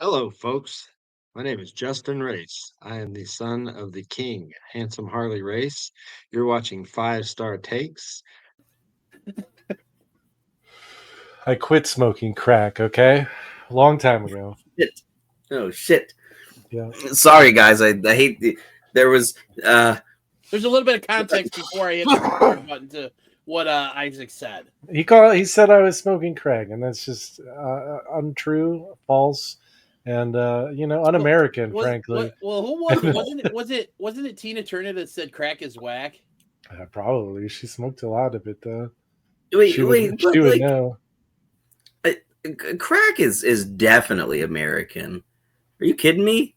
Hello, folks. My name is Justin Race. I am the son of the king, Handsome Harley Race. You're watching Five Star Takes. I quit smoking crack, okay? A long time ago. Shit. Oh shit. Yeah. Sorry guys, I hate there was There's a little bit of context before I hit the record button to what Isaac said. He said I was smoking crack, and that's just untrue, false, and un-American, frankly. Who was it? Wasn't it Tina Turner that said crack is whack? Probably. She smoked a lot of it, though. she would know. Crack is definitely American. Are you kidding me?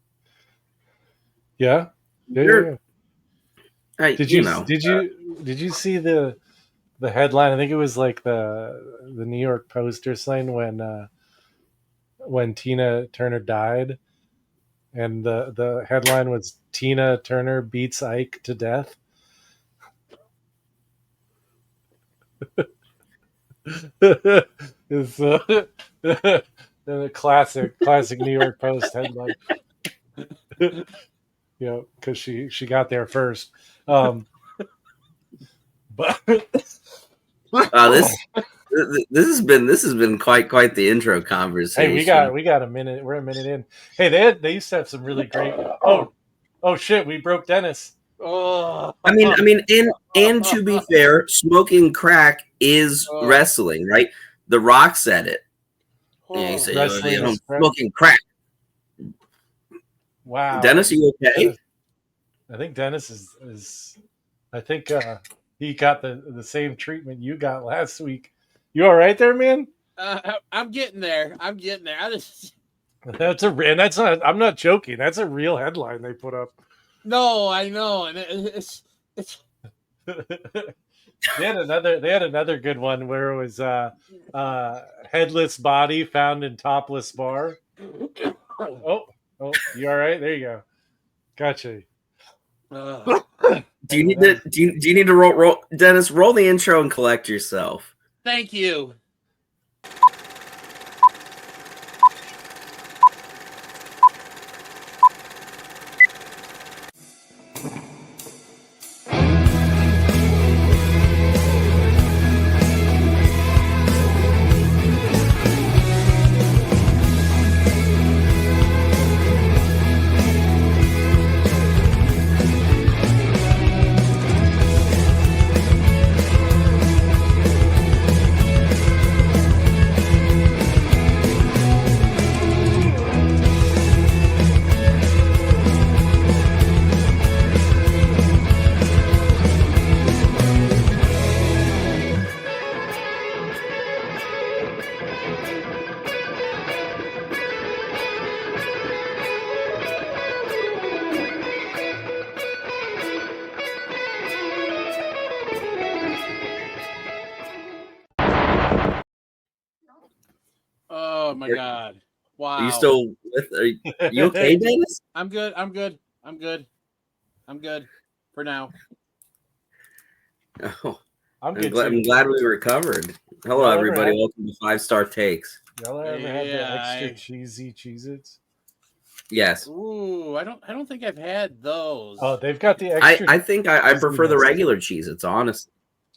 Yeah. Did you see the headline? I think it was like the New York Post or something when Tina Turner died, and the headline was Tina Turner beats Ike to death. It's a classic New York Post headline. Because she got there first. But this has been quite the intro conversation. Hey, we got a minute. We're a minute in. Hey, they used to have some really great. Oh shit! We broke Dennis. Oh, I mean, and to be fair, smoking crack is wrestling, right? The Rock said it. Yeah, he said, I'm smoking crack. Wow, Dennis, are you okay? I think Dennis is. I think he got the same treatment you got last week. You all right there, man? I'm getting there. That's not. I'm not joking. That's a real headline they put up. No, I know, and it's. They had another good one where it was headless body found in topless bar. Oh, you all right? There you go. Gotcha. Do you need to roll Dennis? Roll the intro and collect yourself. Thank you. Oh my God! Wow. Are you still are you okay, Dennis? I'm good for now. Oh, I'm glad we recovered. Hello, everybody. Welcome to 5 Star Takes. Y'all ever had the extra cheesy Cheez-Its? Yes. Ooh, I don't think I've had those. Oh, they've got the extra. I think I prefer the regular Cheez-Its, honestly.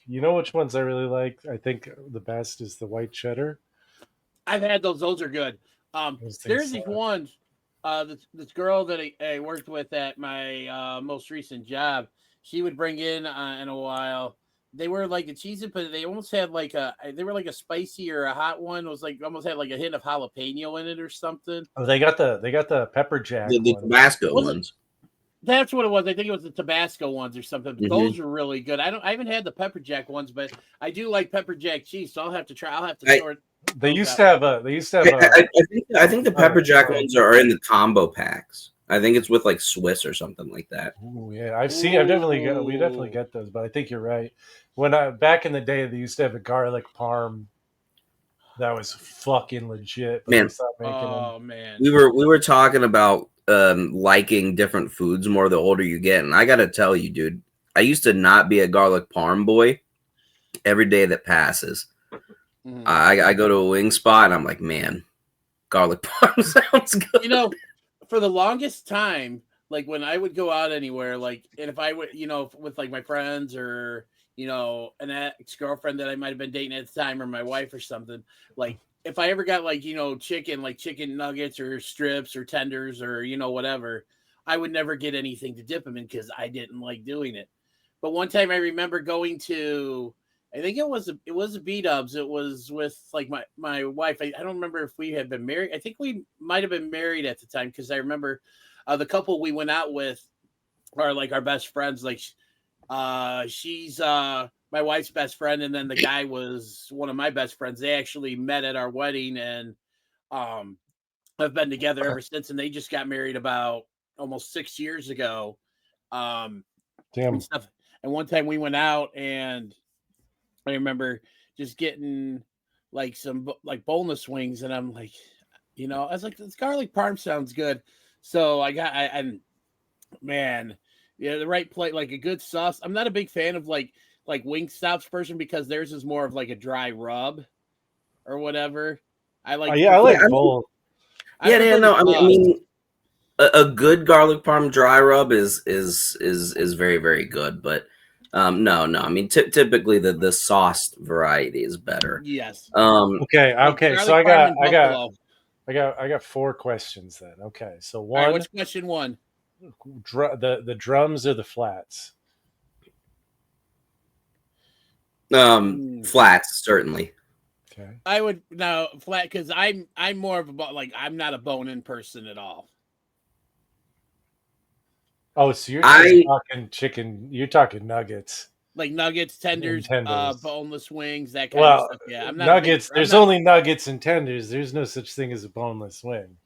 You know which ones I really like? I think the best is the white cheddar. I've had those. Those are good. There's these ones. This girl that I worked with at my most recent job, she would bring in a while. They were like a Cheez-It, but they almost had they were like a spicy or a hot one. It was like almost had like a hint of jalapeno in it or something. Oh, they got the pepper jack. The Tabasco ones. That's what it was. I think it was the Tabasco ones or something. But those are really good. I haven't had the pepper jack ones, but I do like pepper jack cheese, so I'll have to try. I'll have to sort. They used to have a. I think the pepper jack ones are in the combo packs. I think it's with like Swiss or something like that. Ooh, yeah, we definitely get those, but I think you're right. When back in the day, they used to have a garlic parm. That was fucking legit. Man, man, we were talking about liking different foods more the older you get, and I gotta tell you, dude, I used to not be a garlic parm boy. Every day that passes, I go to a wing spot and I'm like, man, garlic parm sounds good. You know, for the longest time, like when I would go out anywhere, like, and if I would, you know, with like my friends or, you know, an ex-girlfriend that I might have been dating at the time or my wife or something, like if I ever got like, you know, chicken nuggets or strips or tenders or, you know, whatever, I would never get anything to dip them in because I didn't like doing it. But one time I remember going to, I think it was a B-dubs. It was with like my wife. I don't remember if we had been married. I think we might have been married at the time because I remember the couple we went out with are like our best friends. Like she's my wife's best friend, and then the guy was one of my best friends. They actually met at our wedding and have been together ever since. And they just got married about almost 6 years ago. Damn. And stuff. And one time we went out and I remember just getting like some like boneless wings, and I'm like, you know, I was like, this garlic parm sounds good. So and man, yeah, the right plate, like a good sauce. I'm not a big fan of like Wingstop's person because theirs is more of like a dry rub or whatever. I like. I like both. Yeah, no, I mean, a good garlic parm dry rub is very, very good, but. No. I mean, typically the sauced variety is better. Yes. Okay. So I got 4 questions then. Okay. So one. All right, what's question 1? The drums or the flats? Flats certainly. Okay. I would now flat because I'm more of a like I'm not a bone-in person at all. Oh, so you're talking chicken. You're talking nuggets. Like nuggets, tenders. Boneless wings, that kind of stuff. Yeah, I'm not nuggets. There's only nuggets and tenders. There's no such thing as a boneless wing.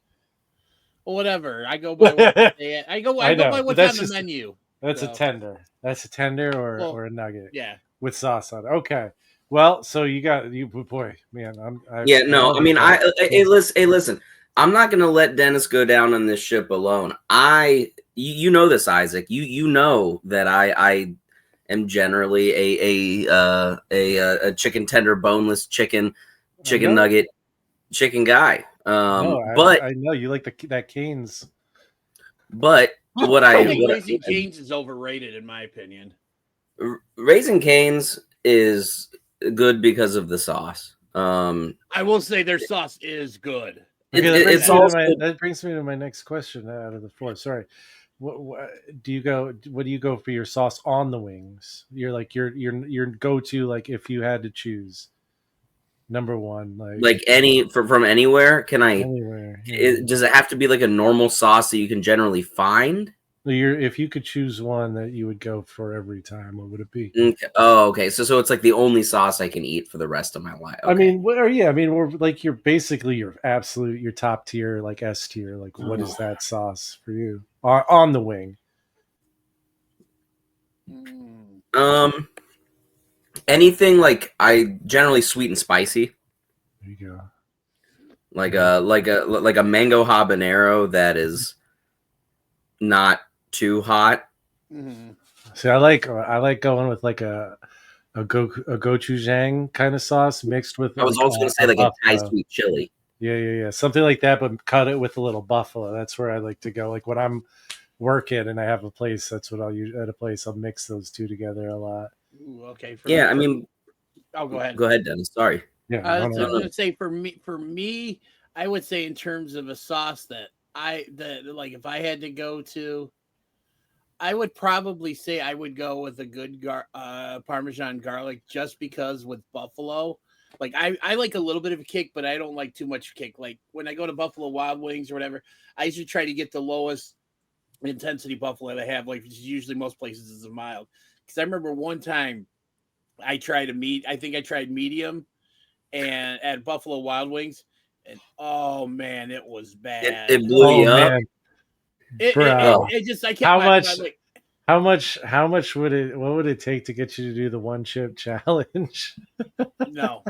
Well, whatever. I go by what they say. I go by what's on the menu. That's a tender. That's a tender or a nugget. Yeah. With sauce on it. Okay. Well, so boy, man. Hey, listen. I'm not going to let Dennis go down on this ship alone. You know this, Isaac. You know that I am generally a chicken tender, boneless chicken nugget, chicken guy. But I know you like that Cane's. But I think Raising Cane's is overrated in my opinion. Raising Cane's is good because of the sauce. I will say their sauce is good. Okay, that brings me to my next question out of the 4. Sorry. What do you go for your sauce on the wings? You're like your go-to, like if you had to choose number 1, like any from anywhere. Can I anywhere? Yeah. Does it have to be like a normal sauce that you can generally find? If you could choose one that you would go for every time, what would it be? Okay. Oh, okay. So it's like the only sauce I can eat for the rest of my life. Okay. I mean, we're like you're basically your top tier, like S tier. Like, what is that sauce for you on the wing? Anything like I generally sweet and spicy. There you go. Like a mango habanero that is not too hot. Mm-hmm. See, I like going with like a gochujang kind of sauce mixed with. I was also going to say like a Thai sweet chili. Yeah, something like that, but cut it with a little buffalo. That's where I like to go. Like when I'm working and I have a place, that's what I'll use at a place. I'll mix those two together a lot. Ooh, okay. Go ahead. Go ahead, Dennis. Sorry. Yeah, I was going to say for me, I would say in terms of a sauce that like if I had to go to, I would probably say I would go with a good Parmesan garlic just because with buffalo, like I like a little bit of a kick, but I don't like too much kick. Like when I go to Buffalo Wild Wings or whatever, I usually try to get the lowest intensity buffalo they have, like usually most places is a mild. Because I remember one time I tried medium and at Buffalo Wild Wings, and oh man, it was bad. It blew you up. Man. It just I can't. How much would it? What would it take to get you to do the 1 chip challenge? No.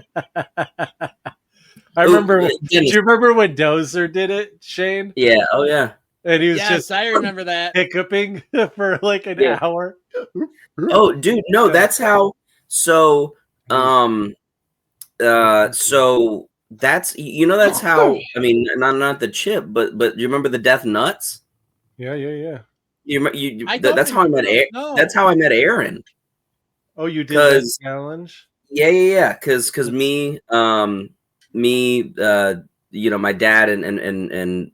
I remember. Do you remember when Dozer did it, Shane? Yeah. Oh yeah. And he was I remember that hiccuping for like an hour. Oh, dude, no, that's how. So That's that's how. I mean, not the chip, but you remember the Death Nuts? Yeah. That's how I met That's how I met Aaron. Oh, you did that challenge? Yeah. Because me, my dad and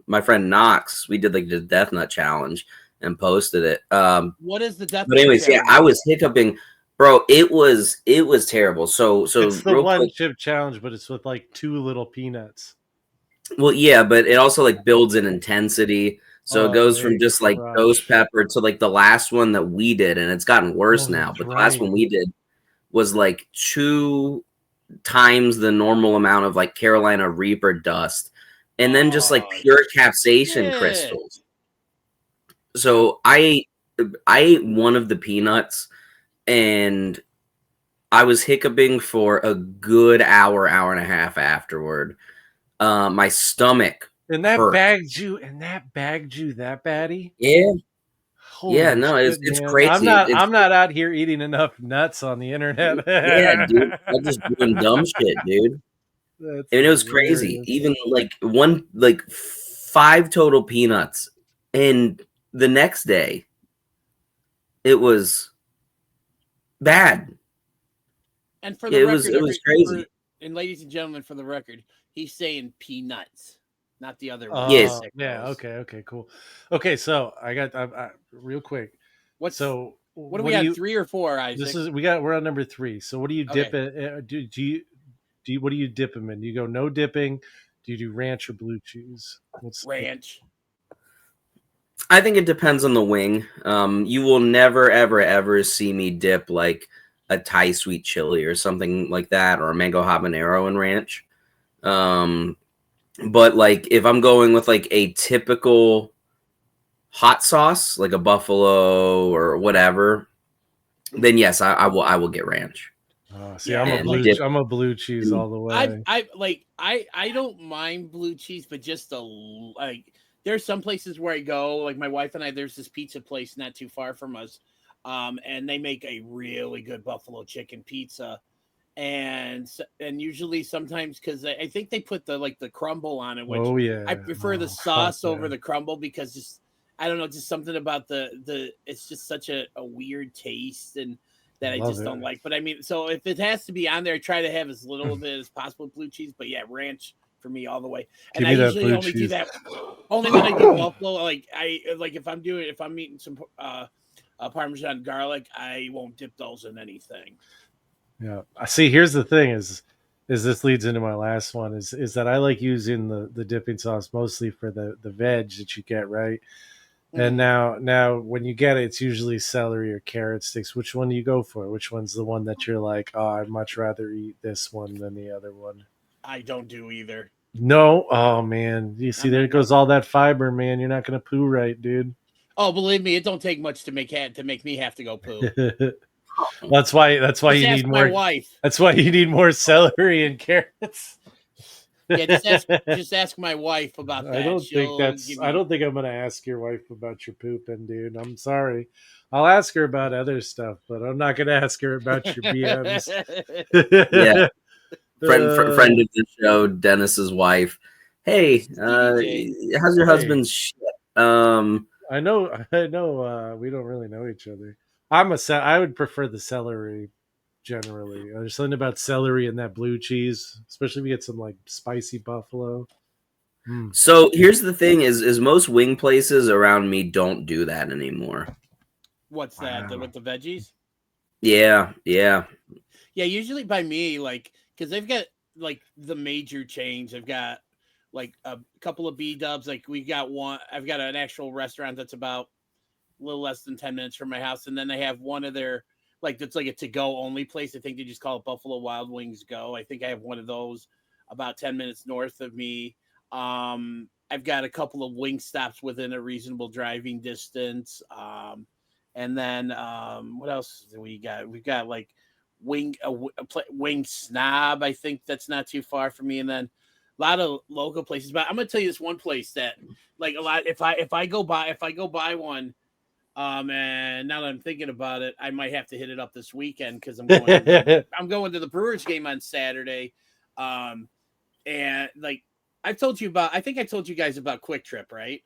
my friend Knox, we did like the Death Nut challenge and posted it. What is the Death? But anyways, yeah, I was hiccuping, bro. It was terrible. So it's the real one quick, chip challenge, but it's with like 2 little peanuts. well, yeah, but it also like builds in intensity. So it goes from just like ghost pepper to like the last one that we did, and it's gotten worse now. But the last one we did was like 2 times the normal amount of like Carolina Reaper dust, and then just like pure capsaicin crystals. So I ate one of the peanuts, and I was hiccuping for a good hour and a half afterward. My stomach and that hurt. bagged you that baddie. Yeah. Holy yeah, no, shit, it's man. crazy. I'm not out here eating enough nuts on the internet. Yeah, dude. I'm just doing dumb shit, dude. That's and it was crazy. Even like 5 total peanuts. And the next day, it was bad. And for the record, it was crazy. And ladies and gentlemen, for the record, he's saying peanuts, not the other one. Yes. Yeah. Okay. Cool. Okay. So I got real quick. What do we have? 3 or 4? Isaac? We're on number 3. So what do you dip it? Do you what do you dip them in? Do you go no dipping? Do you do ranch or blue cheese? Ranch. I think it depends on the wing. You will never, ever see me dip like a Thai sweet chili or something like that, or a mango habanero and ranch. But like if I'm going with like a typical hot sauce, like a buffalo or whatever, then yes, I will get ranch. See, I'm a blue cheese all the way. I don't mind blue cheese, but just like there's some places where I go, like my wife and I, there's this pizza place not too far from us. And they make a really good buffalo chicken pizza. And usually sometimes, because I think they put the crumble on it, which I prefer the sauce over the crumble, because just, I don't know, just something about the it's just such a weird taste, and that I just don't like. But I mean, so if it has to be on there, I try to have as little of it as possible with blue cheese. But yeah, ranch for me all the way. And I usually only do that only when I do buffalo. Like if I'm eating some Parmesan garlic, I won't dip those in anything. Yeah. See, here's the thing is this leads into my last one is that I like using the dipping sauce mostly for the veg that you get, right? And now when you get it, it's usually celery or carrot sticks. Which one do you go for? Which one's the one that you're like, oh, I'd much rather eat this one than the other one? I don't do either. No? Oh, man. You see, there goes all that fiber, man. You're not going to poo right, dude. Oh, believe me, it don't take much to make me have to go poo. That's why you need more. Wife. That's why you need more celery and carrots. Yeah, just ask my wife about that. I don't think I'm gonna ask your wife about your pooping, dude. I'm sorry. I'll ask her about other stuff, but I'm not gonna ask her about your BMs. Yeah. Friend of the show, Dennis's wife. Hey, how's your husband's shit? I know. We don't really know each other. I would prefer the celery. Generally, there's something about celery and that blue cheese, especially if you get some like spicy buffalo. So here's the thing: is most wing places around me don't do that anymore. What's that? With the veggies? Yeah. Usually by me, like, because they've got like the major chains. They've got like a couple of B-dubs. Like we got one. I've got an actual restaurant that's about a little less than 10 minutes from my house, and then they have one of their. Like it's like a to-go only place. I think they just call it Buffalo Wild Wings Go. I think I have one of those about 10 minutes north of me. I've got a couple of wing stops within a reasonable driving distance. And then what else do we got? We've got like Wing Snob. I think that's not too far from me. And then a lot of local places. But I'm gonna tell you this one place that like a lot. If I go by one. And now that I'm thinking about it, I might have to hit it up this weekend because I'm going to the Brewers game on Saturday. and like I think I told you guys about Quick Trip, right?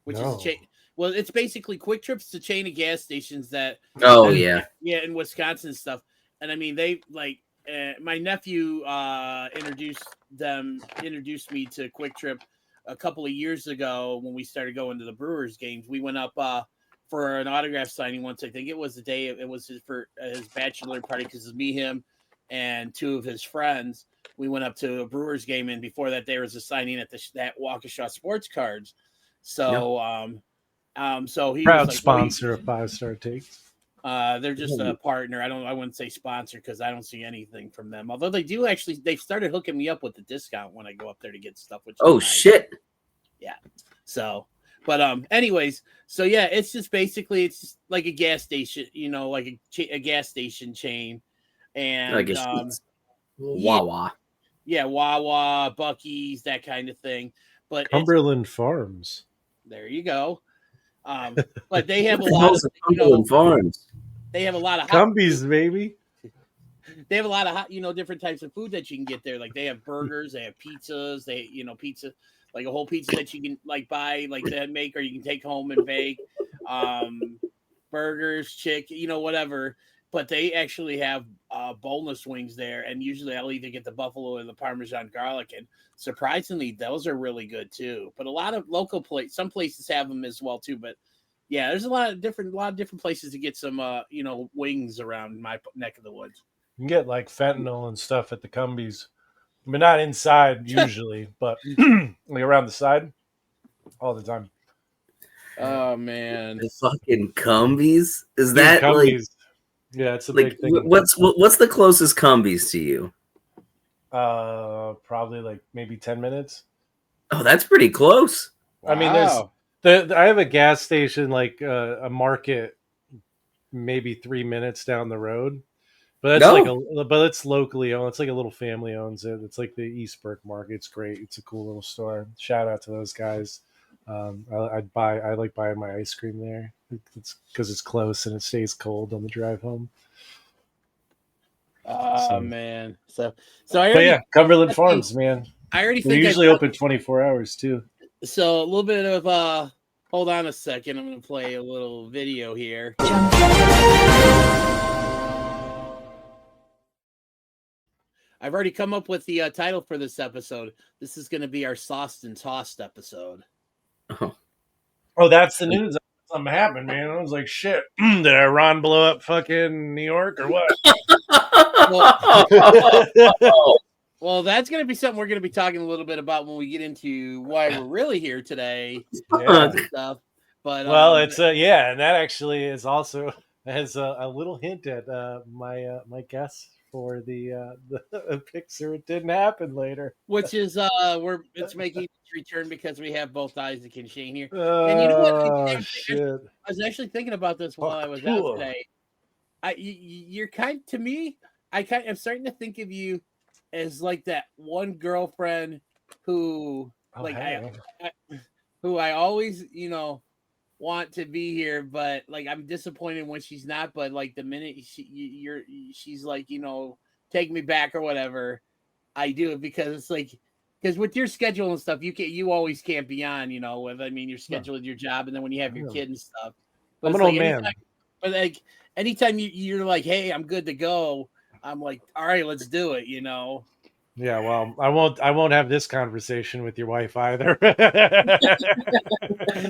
Which is a chain. Well, it's basically Quick Trip's the chain of gas stations that. Oh yeah, in Wisconsin and stuff. And I mean, they like my nephew introduced me to Quick Trip a couple of years ago when we started going to the Brewers games. We went up for an autograph signing once. I think it was the day it was for his bachelor party because it's me, him, and two of his friends. We went up to a Brewers game, and before that, there was a signing at that Waukesha Sports Cards. So, so he proud was like, sponsor of 5 Star Takes. They're just a partner. I wouldn't say sponsor because I don't see anything from them. Although they've started hooking me up with the discount when I go up there to get stuff. Which shit. Yeah. So, but anyways, so yeah, it's just like a gas station, like a gas station chain, and like Wawa. Yeah, Wawa, Buc-ee's, that kind of thing. But Cumberland Farms. There you go. But they have a lot of Cumberland Farms. They have a lot of Cumbies, baby. They have a lot of different types of food that you can get there. Like they have burgers, they have pizzas, pizza, like a whole pizza that you can like buy, like that make, or you can take home and bake. Burgers, whatever. But they actually have boneless wings there, and usually I'll either get the buffalo or the Parmesan garlic. And surprisingly, those are really good too. But a lot of local some places have them as well too. But yeah, there's a lot of different places to get some wings around my neck of the woods. You can get like fentanyl and stuff at the Cumbies, but not inside usually, but like around the side all the time. Oh man, the fucking Cumbies? Is that Cumbies? Like? Yeah, it's a big thing. What's the closest Cumbies to you? Probably like maybe 10 minutes. Oh, that's pretty close. Wow. I mean, I have a gas station like a market, maybe 3 minutes down the road, but that's but it's locally owned. It's like a little family owns it. It's like the East Burke Market. It's great. It's a cool little store. Shout out to those guys. I like buying my ice cream there. It's because it's close and it stays cold on the drive home. Man. So Cumberland Farms, man. I already think they're usually open 24 hours too. So a little bit of hold on a second. I'm going to play a little video here. I've already come up with the title for this episode. This is going to be our Sauced and Tossed episode. Oh, that's the news. Something happened, man. I was like, shit. Did Iran blow up fucking New York or what? Well, that's going to be something we're going to be talking a little bit about when we get into why we're really here today. Stuff. But it's and that actually is also has a little hint at my guess for the Pixar. It didn't happen later, which is it's making its return because we have both Isaac and Shane here. And you know what? Shit. I was actually thinking about this while I was out today. You're kind to me. I'm starting to think of you as like that one girlfriend who I always want to be here, but like I'm disappointed when she's not. But like the minute she's like take me back or whatever, I do it because with your schedule and stuff, you always can't be on. You're scheduled your job, and then when you have your kid and stuff. But I'm an old man. But like anytime you're like, hey, I'm good to go. I'm like, all right, let's do it. Yeah, well, I won't have this conversation with your wife either.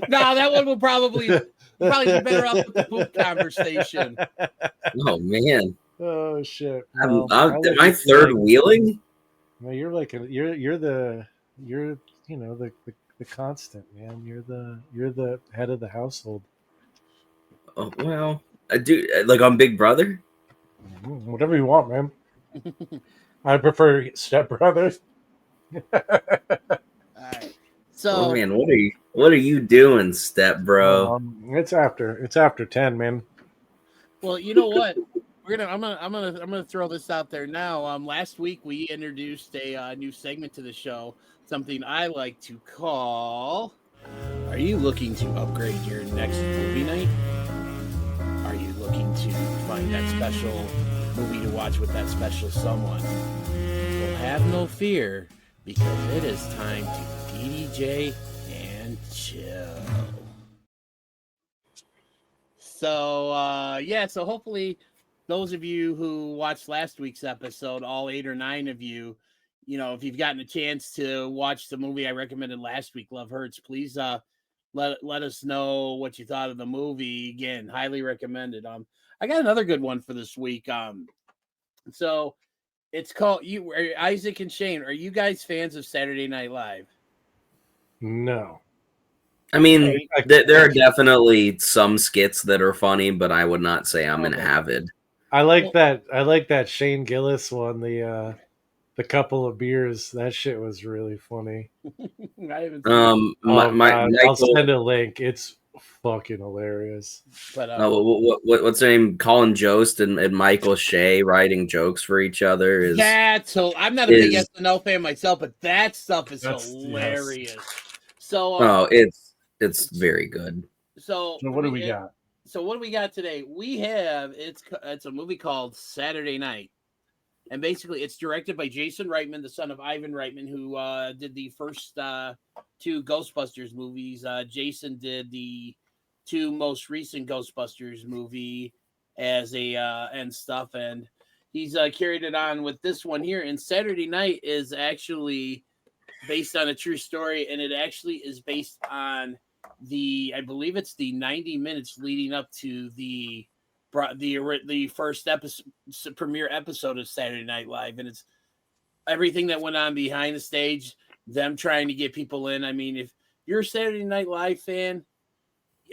No, that one will probably be better off with the poop conversation. Oh man. Oh shit. Am I third wheeling? Well, you're like you're the constant, man. You're the head of the household. Oh well, I do like I'm Big Brother. Whatever you want, man. I prefer stepbrothers. All right. So, oh man, what are you doing, step bro? It's after 10, man. Well, you know what? I'm gonna throw this out there now. Last week we introduced a new segment to the show, something I like to call. Are you looking to upgrade your next movie night? Are you looking to find that special movie to watch with that special someone? Well, have no fear, because it is time to DDJ and Chill. So, so hopefully those of you who watched last week's episode, all 8 or 9 of you, if you've gotten a chance to watch the movie I recommended last week, Love Hurts, please let us know what you thought of the movie. Again, highly recommended. I got another good one for this week. So it's called Isaac and Shane. Are you guys fans of Saturday Night Live? No. I mean, there are definitely some skits that are funny, but I would not say I'm an avid. I like that Shane Gillis one, the couple of beers. That shit was really funny. I haven't seen I'll send a link. It's fucking hilarious. But what's the name? Colin Jost and Michael Shea writing jokes for each other is so I'm not a big SNL fan myself, but that stuff is hilarious. Yes. So it's very good. So what do we got? So what do we got today? We have it's a movie called Saturday Night. And basically, it's directed by Jason Reitman, the son of Ivan Reitman, who did the first 2 Ghostbusters movies. Jason did the 2 most recent Ghostbusters movie and stuff. And he's carried it on with this one here. And Saturday Night is actually based on a true story. And it actually is based on I believe it's the 90 minutes leading up to the first episode, premiere episode of Saturday Night Live, and it's everything that went on behind the stage, them trying to get people in. I mean, if you're a Saturday Night Live fan,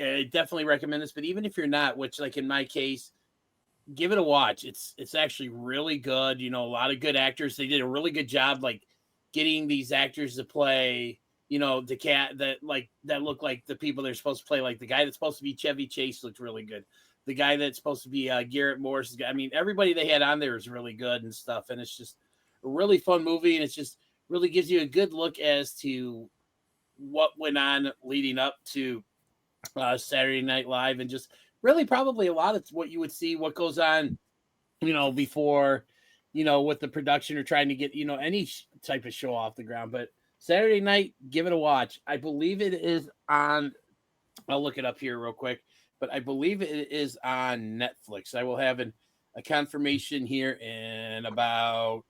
I definitely recommend this. But even if you're not, which like in my case, give it a watch. It's actually really good. A lot of good actors. They did a really good job, like getting these actors to play. The cat that look like the people they're supposed to play. Like the guy that's supposed to be Chevy Chase looked really good. The guy that's supposed to be Garrett Morris. I mean, everybody they had on there is really good and stuff. And it's just a really fun movie. And it's just really gives you a good look as to what went on leading up to Saturday Night Live. And just really probably a lot of what you would see, what goes on, before, with the production or trying to get, any type of show off the ground. But Saturday Night, give it a watch. I believe it is on, I'll look it up here real quick. But I believe it is on Netflix. I will have a confirmation here in about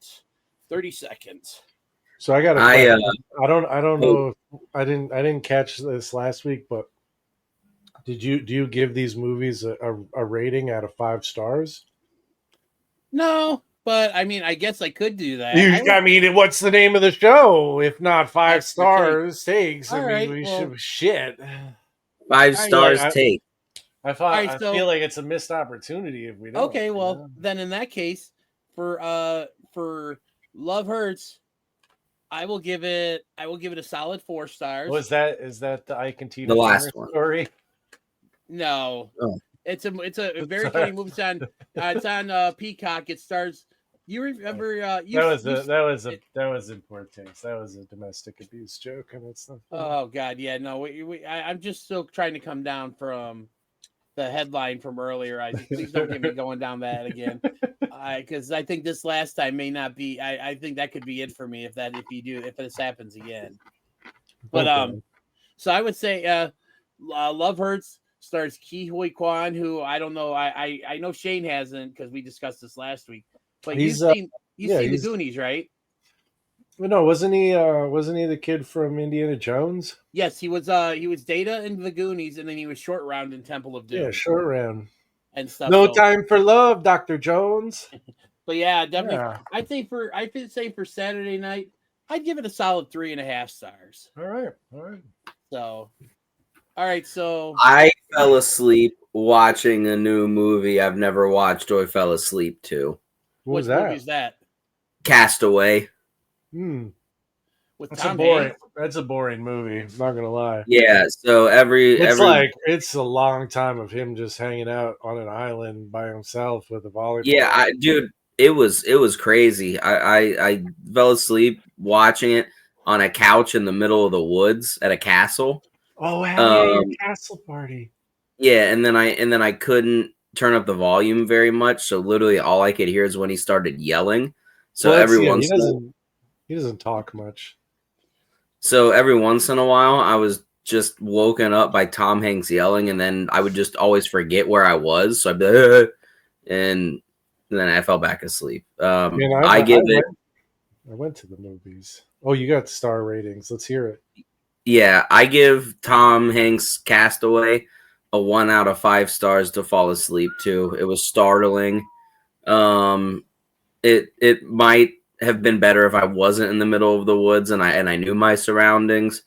30 seconds. So I got I don't know if I didn't catch this last week, but do you give these movies a rating out of 5 stars? No, but I mean, I guess I could do that. I mean, what's the name of the show? If not 5 stars, takes. Should shit. 5 stars take. I feel like it's a missed opportunity if we don't. Okay, well, then in that case, for Love Hurts, I will give it a solid 4 stars. Is that the Ike and Tina the last one story? No. Oh. It's a very funny movie. It's on Peacock. It stars. You remember? That was in poor taste. That was a domestic abuse joke, and it's not. Oh God, yeah, no. I'm just still trying to come down from the headline from earlier. Please don't get me going down that again, because I think this last time may not be. I think that could be it for me if this happens again. But so I would say, Love Hurts stars Ke Huy Quan, who I don't know. I know Shane hasn't because we discussed this last week. But you've seen the Goonies, right? No, wasn't he the kid from Indiana Jones? Yes, he was Data in the Goonies, and then he was Short Round in Temple of Doom. Yeah, Short Round and stuff. No time for love, Dr. Jones. But yeah, definitely. Yeah. I would say for Saturday Night, I'd give it a solid 3.5 stars. All right. So, all right. So I fell asleep watching a new movie I've never watched or fell asleep to. What was that? Movie is that? Castaway. With Tom Hanks. That's a boring movie. I'm not gonna lie. Yeah. So it's a long time of him just hanging out on an island by himself with a volleyball. Yeah, dude, it was crazy. I fell asleep watching it on a couch in the middle of the woods at a castle. Oh, a castle party. Yeah, and then I couldn't turn up the volume very much, so literally all I could hear is when he started yelling. So He doesn't talk much. So every once in a while, I was just woken up by Tom Hanks yelling, and then I would just always forget where I was. So I'd be like, and then I fell back asleep. Man, I give it, I went to the movies. Oh, you got star ratings. Let's hear it. yeah, I give Tom Hanks Castaway a 1 out of 5 stars to fall asleep to. It was startling. It might have been better if I wasn't in the middle of the woods and I knew my surroundings,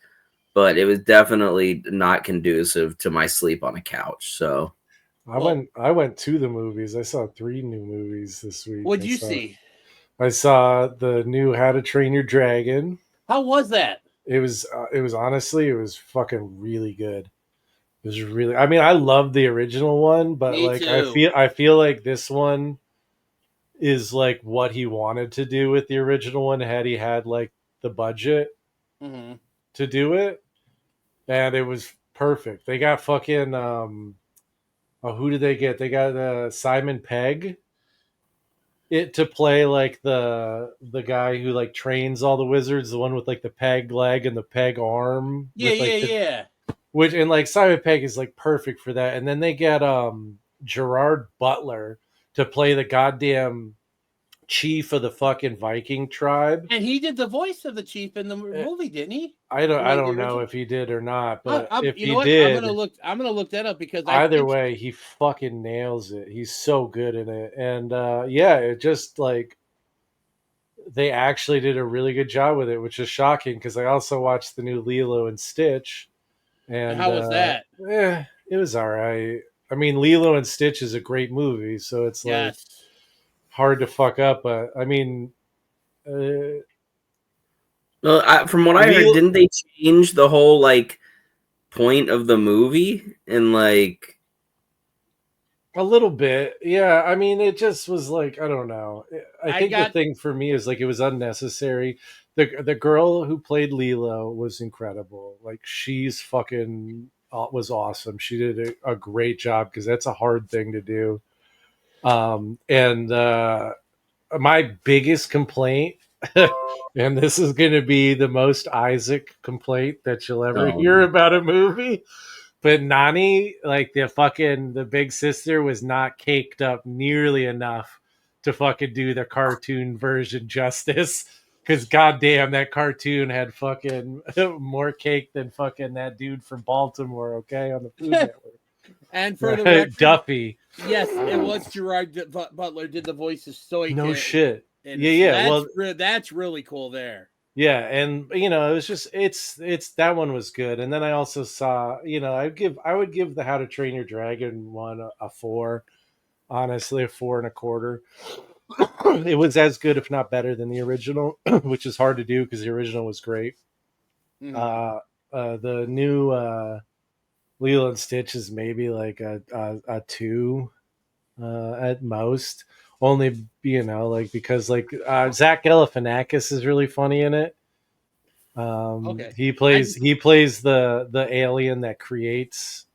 but it was definitely not conducive to my sleep on a couch. So I went to the movies. I saw 3 new movies this week. What'd you see? I saw the new How to Train Your Dragon. How was that? It was honestly, it was fucking really good. It was really, I mean, I love the original one, but Me like too. I feel like this one is like what he wanted to do with the original one had he had like the budget Mm-hmm. to do it, and it was perfect. They got fucking who did they get? They got Simon Pegg it to play like the guy who like trains all the wizards, the one with like the peg leg and the peg arm Yeah, with like yeah. which, and like Simon Pegg is like perfect for that. And then they get Gerard Butler to play the goddamn chief of the fucking Viking tribe. And he did the voice of the chief in the movie, didn't he? I don't know if he did or not, but if you he know what? did, I'm gonna look that up because either way, he fucking nails it. He's so good in it. And yeah, it just like they actually did a really good job with it, which is shocking because I also watched the new Lilo and Stitch. And how was that? It was all right. I mean, Lilo and Stitch is a great movie, so it's like Yes. hard to fuck up. But I mean, well, from what I heard, didn't they change the whole like point of the movie and like a little bit? Yeah, I mean, it just was like I don't know. I think the thing for me is like it was unnecessary. The girl who played Lilo was incredible. Like she's fucking was awesome. She did a great job because that's a hard thing to do. And my biggest complaint, and this is going to be the most Isaac complaint that you'll ever hear about a movie, but Nani, like the big sister, was not caked up nearly enough to fucking do the cartoon version justice. Because goddamn, that cartoon had fucking more cake than fucking that dude from Baltimore. Okay, on the Food Network. And for the record, Duffy. Yes, it was Gerard Butler did the voice of Stoic. No shit. Yeah. Well, that's really cool there. Yeah, and you know, it was just it's that one was good. And then I also saw, you know, I would give the How to Train Your Dragon one a 4. Honestly, a 4.25. It was as good, if not better, than the original, which is hard to do because the original was great. Mm-hmm. The new Lilo and Stitch is maybe like a 2 at most. Only, you know, like because like Zach Galifianakis is really funny in it. Okay. He plays the alien that creates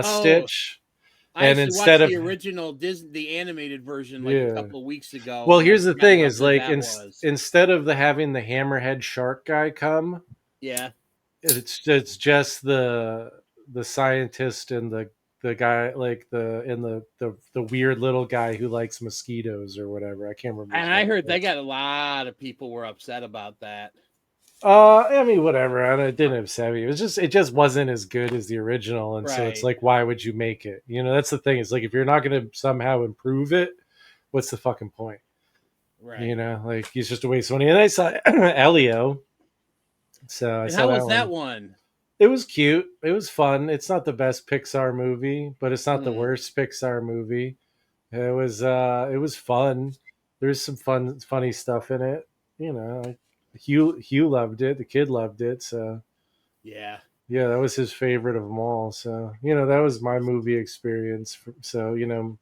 Stitch. And instead of the original Disney, the animated version, like a couple of weeks ago. Well, here's the thing: is like instead of having the hammerhead shark guy come, it's just the scientist and the guy like the weird little guy who likes mosquitoes or whatever. I can't remember. And I heard they got a lot of people were upset about that. I mean, whatever. It didn't upset me. It just wasn't as good as the original, and so it's like, why would you make it? You know, that's the thing. It's like if you're not going to somehow improve it, what's the fucking point? Right. You know, like he's just a waste of money. And I saw Elio. So I saw how was that one? It was cute. It was fun. It's not the best Pixar movie, but it's not the worst Pixar movie. It was fun. There's some funny stuff in it. You know, Hugh loved it. The kid loved it. So yeah, that was his favorite of them all. So you know, that was my movie experience. So you know,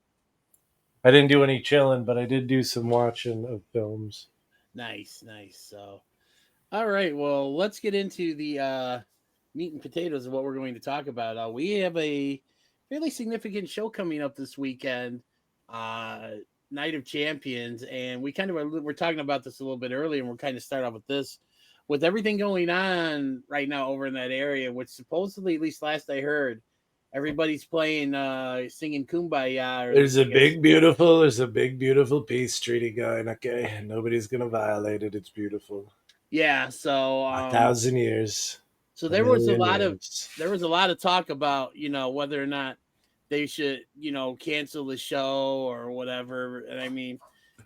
I didn't do any chilling, but I did do some watching of films. Nice. So, all right. Well, let's get into the meat and potatoes of what we're going to talk about. We have a fairly significant show coming up this weekend. Night of Champions, and we kind of we're talking about this a little bit earlier, and we're kind of start off with this. With everything going on right now over in that area, which supposedly, at least last I heard, everybody's playing, singing Kumbaya. There's a big, beautiful peace treaty going. Okay, nobody's gonna violate it. It's beautiful. Yeah, so 1,000 years. So there was a lot of talk about, whether or not they should, cancel the show or whatever. And I mean,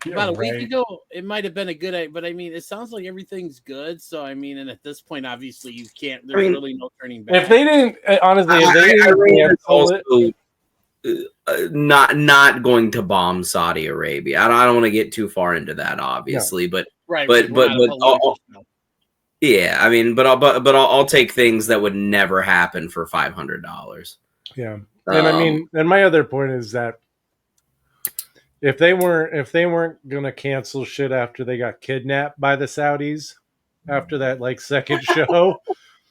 about a week ago, it might have been a good idea, but I mean, it sounds like everything's good. So I mean, and at this point, obviously, you can't. There's really no turning back. If they didn't, honestly, not going to bomb Saudi Arabia. I don't want to get too far into that, obviously, but yeah, I mean, but I'll take things that would never happen for $500. Yeah, and I mean, and my other point is that if they weren't gonna cancel shit after they got kidnapped by the Saudis after that like second show,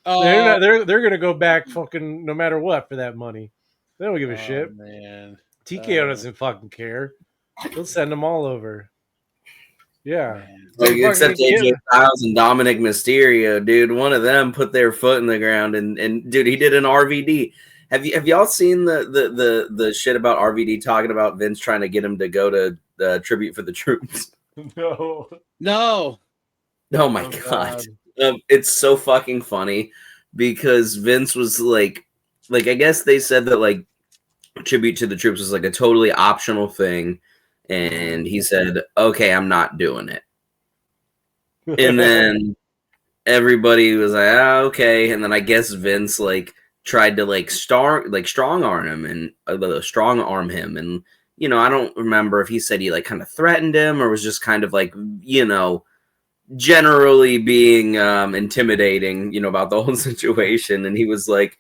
they're gonna go back fucking no matter what for that money. They don't give a shit. Man, TKO doesn't fucking care. They'll send them all over. Yeah. Except AJ Styles and Dominic Mysterio, dude. One of them put their foot in the ground and dude, he did an RVD. Have y'all seen the shit about RVD talking about Vince trying to get him to go to Tribute for the Troops? No. Oh my god. It's so fucking funny because Vince was like I guess they said that like Tribute to the Troops was like a totally optional thing. And he said, okay, I'm not doing it. And then everybody was like, okay. And then I guess Vince like tried to strong arm him and I don't remember if he said he like kind of threatened him or was just kind of like, generally being intimidating, about the whole situation. And he was like,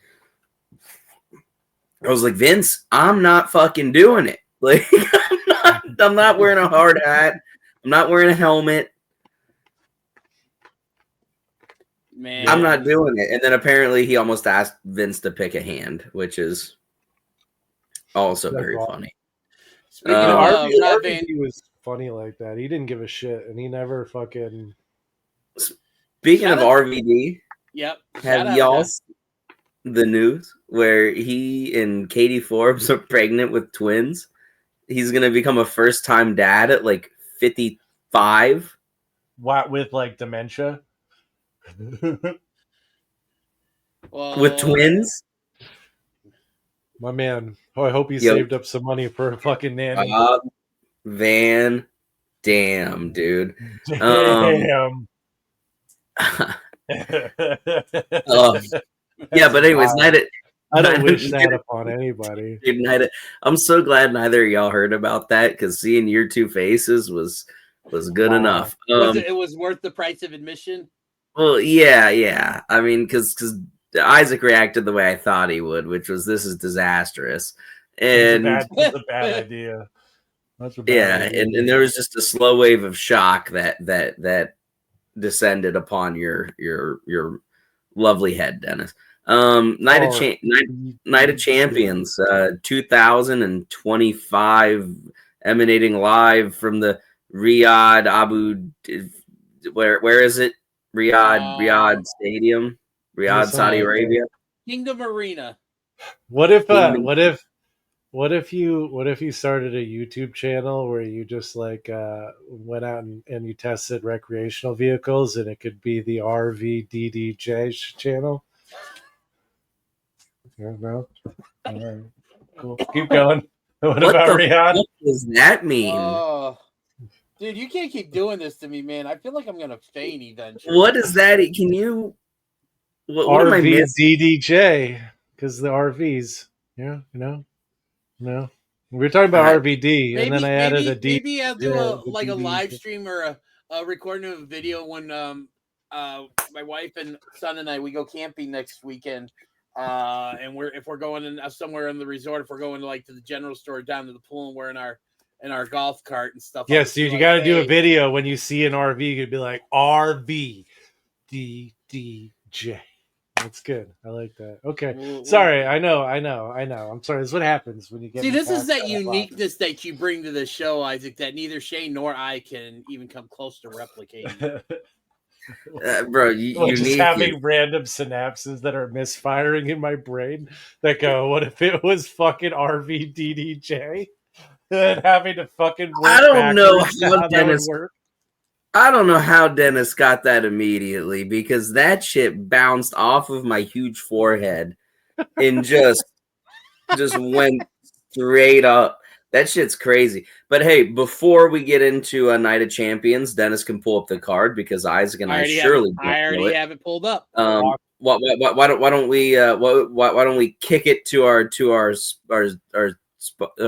I was like, Vince, I'm not fucking doing it. Like, I'm not wearing a hard hat. I'm not wearing a helmet. Man, I'm not doing it. And then apparently he almost asked Vince to pick a hand, which is also very funny. Speaking of he was funny like that. He didn't give a shit, and he never fucking. Speaking of RVD, yep. Have y'all seen the news where he and Katie Forbes are pregnant with twins? He's gonna become a first-time dad at like 55. What, with like dementia? With twins? My man. Oh, I hope he saved up some money for a fucking nanny. Van Dam, dude. Damn. Yeah, but anyways, I don't wish that upon anybody. Dude, I'm so glad neither of y'all heard about that because seeing your two faces was good enough. It was worth the price of admission. Well, yeah. I mean, because Isaac reacted the way I thought he would, which was this is disastrous, and that's a bad idea. That's a bad idea. And there was just a slow wave of shock that descended upon your lovely head, Dennis. Night of Champions, 2025, emanating live from the Riyadh where is it? Riyadh Stadium, Riyadh, Saudi Arabia, Kingdom Arena. What if you started a YouTube channel where you just like went out and you tested recreational vehicles, and it could be the RV DDJ channel? Yeah, no. All right. Cool. Keep going. What about Riyadh? What does that mean? Dude, you can't keep doing this to me, man. I feel like I'm gonna faint eventually. What is that? Can you? What am I missing? DDJ, because the RVs. Yeah, no. We were talking about RVD, and then I added a D. Maybe I'll do a live stream or a recording of a video when my wife and son and we go camping next weekend. And if we're going somewhere in the resort, if we're going to the general store down to the pool, and we're in our golf cart and stuff. Yes, dude, you got to do a video when you see an RV. You could be like RV DDJ. That's good. I like that. Okay. Well, Sorry. I know. I'm sorry. This is what happens when you get. See, this is that box. uniqueness that you bring to the show, Isaac, that neither Shane nor I can even come close to replicating. Bro, you just need having random synapses that are misfiring in my brain that go, what if it was fucking RVDDJ? And having to fucking work I don't know backwards to how that would work. I don't know how Dennis got that immediately because that shit bounced off of my huge forehead and just went straight up. That shit's crazy. But hey, before we get into a Night of Champions, Dennis can pull up the card because Isaac and I surely already have it pulled up. Why don't we kick it to our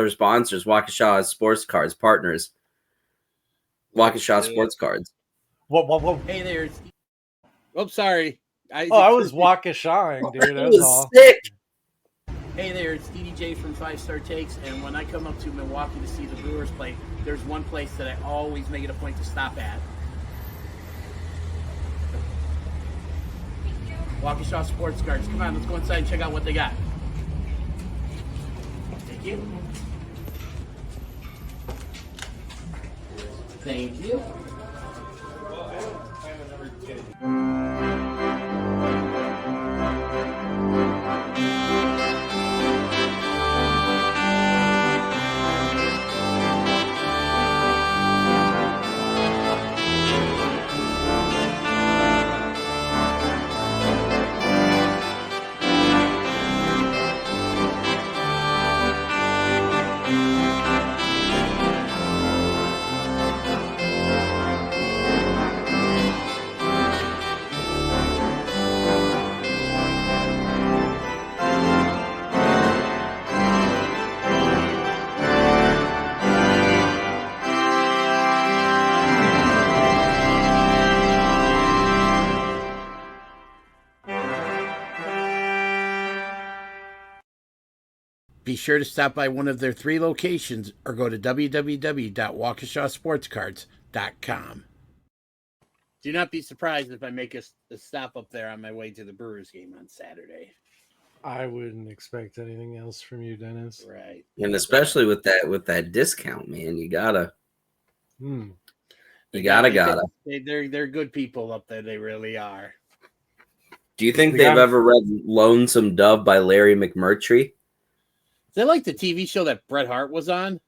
sponsors, Waukesha Sports Cards partners, Waukesha Sports Cards. Whoa. Hey there. Oh, sorry. I was Waukeshaing, dude. That's all. Sick. Hey there, it's DDJ from 5 Star Takes, and when I come up to Milwaukee to see the Brewers play, there's one place that I always make it a point to stop at. Waukesha Sports Cards. Come on, let's go inside and check out what they got. Thank you. Thank you. Be sure to stop by one of their 3 locations or go to www.waukeshasportscards.com. Do not be surprised if I make a stop up there on my way to the Brewers game on Saturday. I wouldn't expect anything else from you, Dennis. Right. And especially with that discount, man, you gotta. You gotta. They're good people up there. They really are. Do you think they've ever read Lonesome Dove by Larry McMurtry? Is that like the TV show that Bret Hart was on?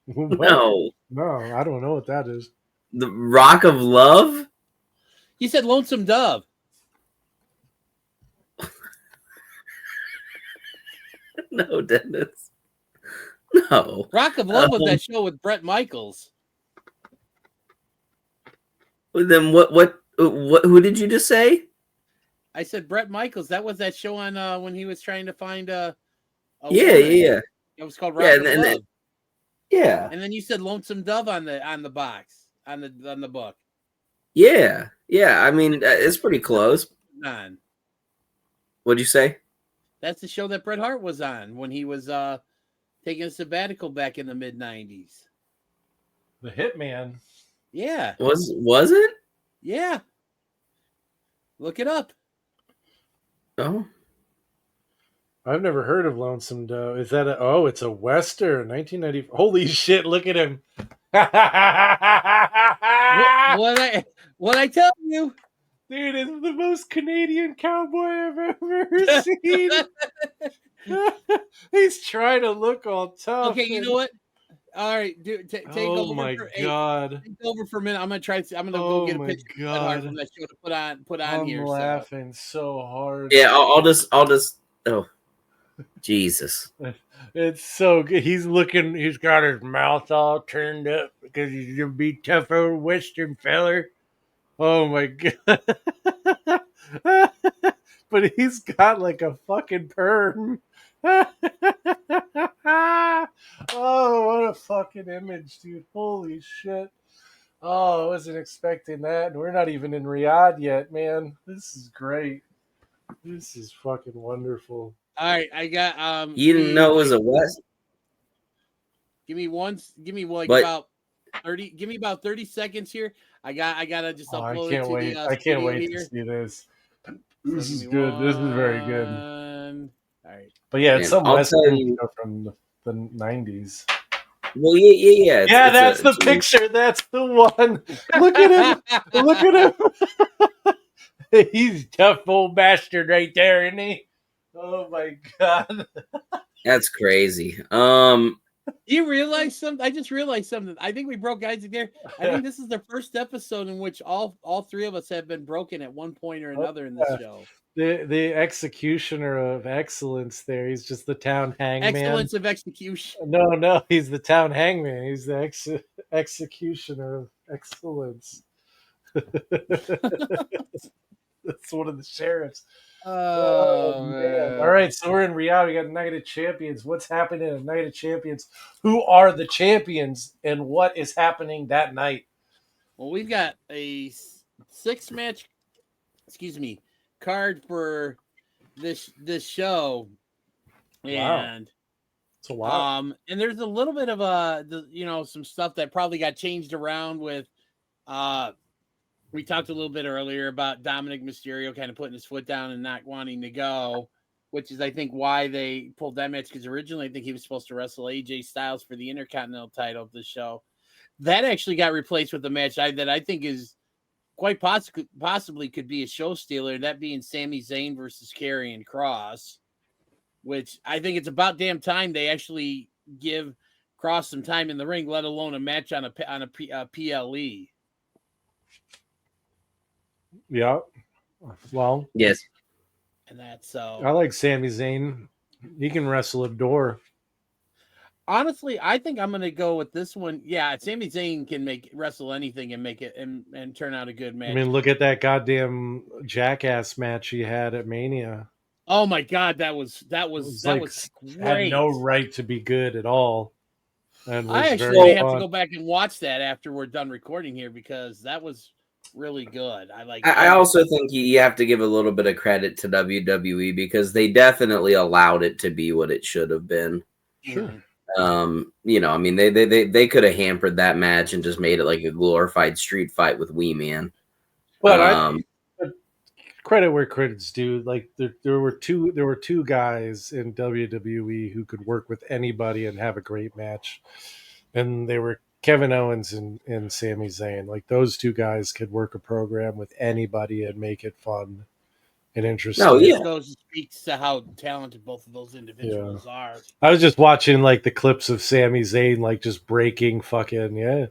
No, I don't know what that is. The Rock of Love? You said Lonesome Dove. No, Dennis. No. Rock of Love was that show with Bret Michaels. Then what who did you just say? I said Bret Michaels. That was that show on when he was trying to find a yeah. It was called Rock of Love. Yeah. And then you said Lonesome Dove on the box on the book. Yeah. I mean, it's pretty close. On. What'd you say? That's the show that Bret Hart was on when he was taking a sabbatical back in the mid-90s. The Hitman. Yeah. Was it? Yeah. Look it up. Oh. I've never heard of Lonesome Dove. Is that it's a Western, 1990. Holy shit, look at him. What I tell you? Dude, it's the most Canadian cowboy I've ever seen. He's trying to look all tough. Okay, you know what? All right, dude, take over. Oh my god! Take over for a minute. I'm gonna go get a picture from that show to put on here. I'm laughing so hard. Yeah, I'll just. Oh, Jesus! It's so good. He's looking. He's got his mouth all turned up because he's gonna be tough old Western feller. Oh my god! But he's got like a fucking perm. Oh, what a fucking image, dude. Holy shit. Oh, I wasn't expecting that. We're not even in Riyadh yet, man. This is great. This is fucking wonderful. All right, I got You didn't know it was a West? Give me about 30. Give me about 30 seconds here. I gotta just I upload can't it to wait. the I can't wait here. to see this. So This give is me good. This is very good. All right. But yeah, it's And some I'll tell Western you. show from the 90s. Well, yeah. Yeah, that's the picture. That's the one. Look at him. Look at him. He's a tough old bastard right there, isn't he? Oh my god. That's crazy. You realize something? I just realized something. I think we broke Isaac there. I think this is the first episode in which all three of us have been broken at one point or another in this show. The executioner of excellence there. He's just the town hangman. Excellence of execution. No, he's the town hangman. He's the executioner of excellence. That's one of the sheriffs. Oh man. All right, so we're in reality. We got Night of Champions. What's happening at Night of Champions? Who are the champions and what is happening that night? Well, we've got a 6-match, card for this show. And it's a lot. And there's a little bit of some stuff that probably got changed around with we talked a little bit earlier about Dominic Mysterio kind of putting his foot down and not wanting to go, which is, I think, why they pulled that match, because originally I think he was supposed to wrestle AJ Styles for the Intercontinental title of the show. That actually got replaced with a match that I think is quite possibly could be a show stealer, that being Sami Zayn versus Karrion Kross, which I think it's about damn time they actually give Kross some time in the ring, let alone a match on a PLE. Yeah. Well, yes. And that's so. I like Sami Zayn. He can wrestle a door. Honestly, I think I'm going to go with this one. Yeah, Sami Zayn can wrestle anything and make it and turn out a good match. I mean, look at that goddamn jackass match he had at Mania. Oh my god, that was great. Had no right to be good at all. And I actually may have to go back and watch that after we're done recording here, because that was really good. I also think you have to give a little bit of credit to WWE, because they definitely allowed it to be what it should have been. Sure. I mean, they could have hampered that match and just made it like a glorified street fight with Wee Man. But credit where credit's due. Like there were two guys in WWE who could work with anybody and have a great match, and they were Kevin Owens and Sami Zayn. Like, those two guys could work a program with anybody and make it fun and interesting. No, yeah. It speaks to how talented both of those individuals are. I was just watching like the clips of Sami Zayn, like just breaking the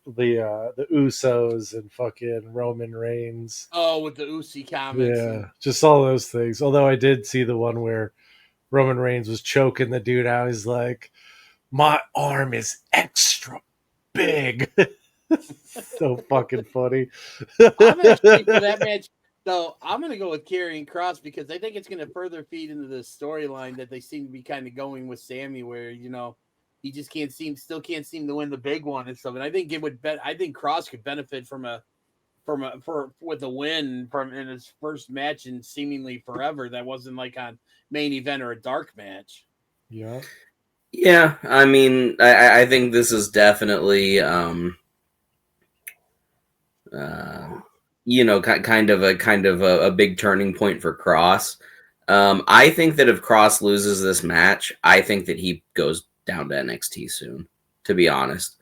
Usos and fucking Roman Reigns. Oh, with the Usi comments. Yeah, just all those things. Although I did see the one where Roman Reigns was choking the dude out. He's like, my arm is extra big. So fucking funny. I'm actually for that match. So I'm going to go with Karrion Kross, because I think it's going to further feed into the storyline that they seem to be kind of going with Sammy, where, he just still can't seem to win the big one and stuff. And I think I think Kross could benefit with a win in his first match in seemingly forever. That wasn't like on main event or a dark match. Yeah. Yeah. I mean, I think this is definitely, kind of a big turning point for Kross. I think that if Kross loses this match, I think that he goes down to NXT soon, to be honest.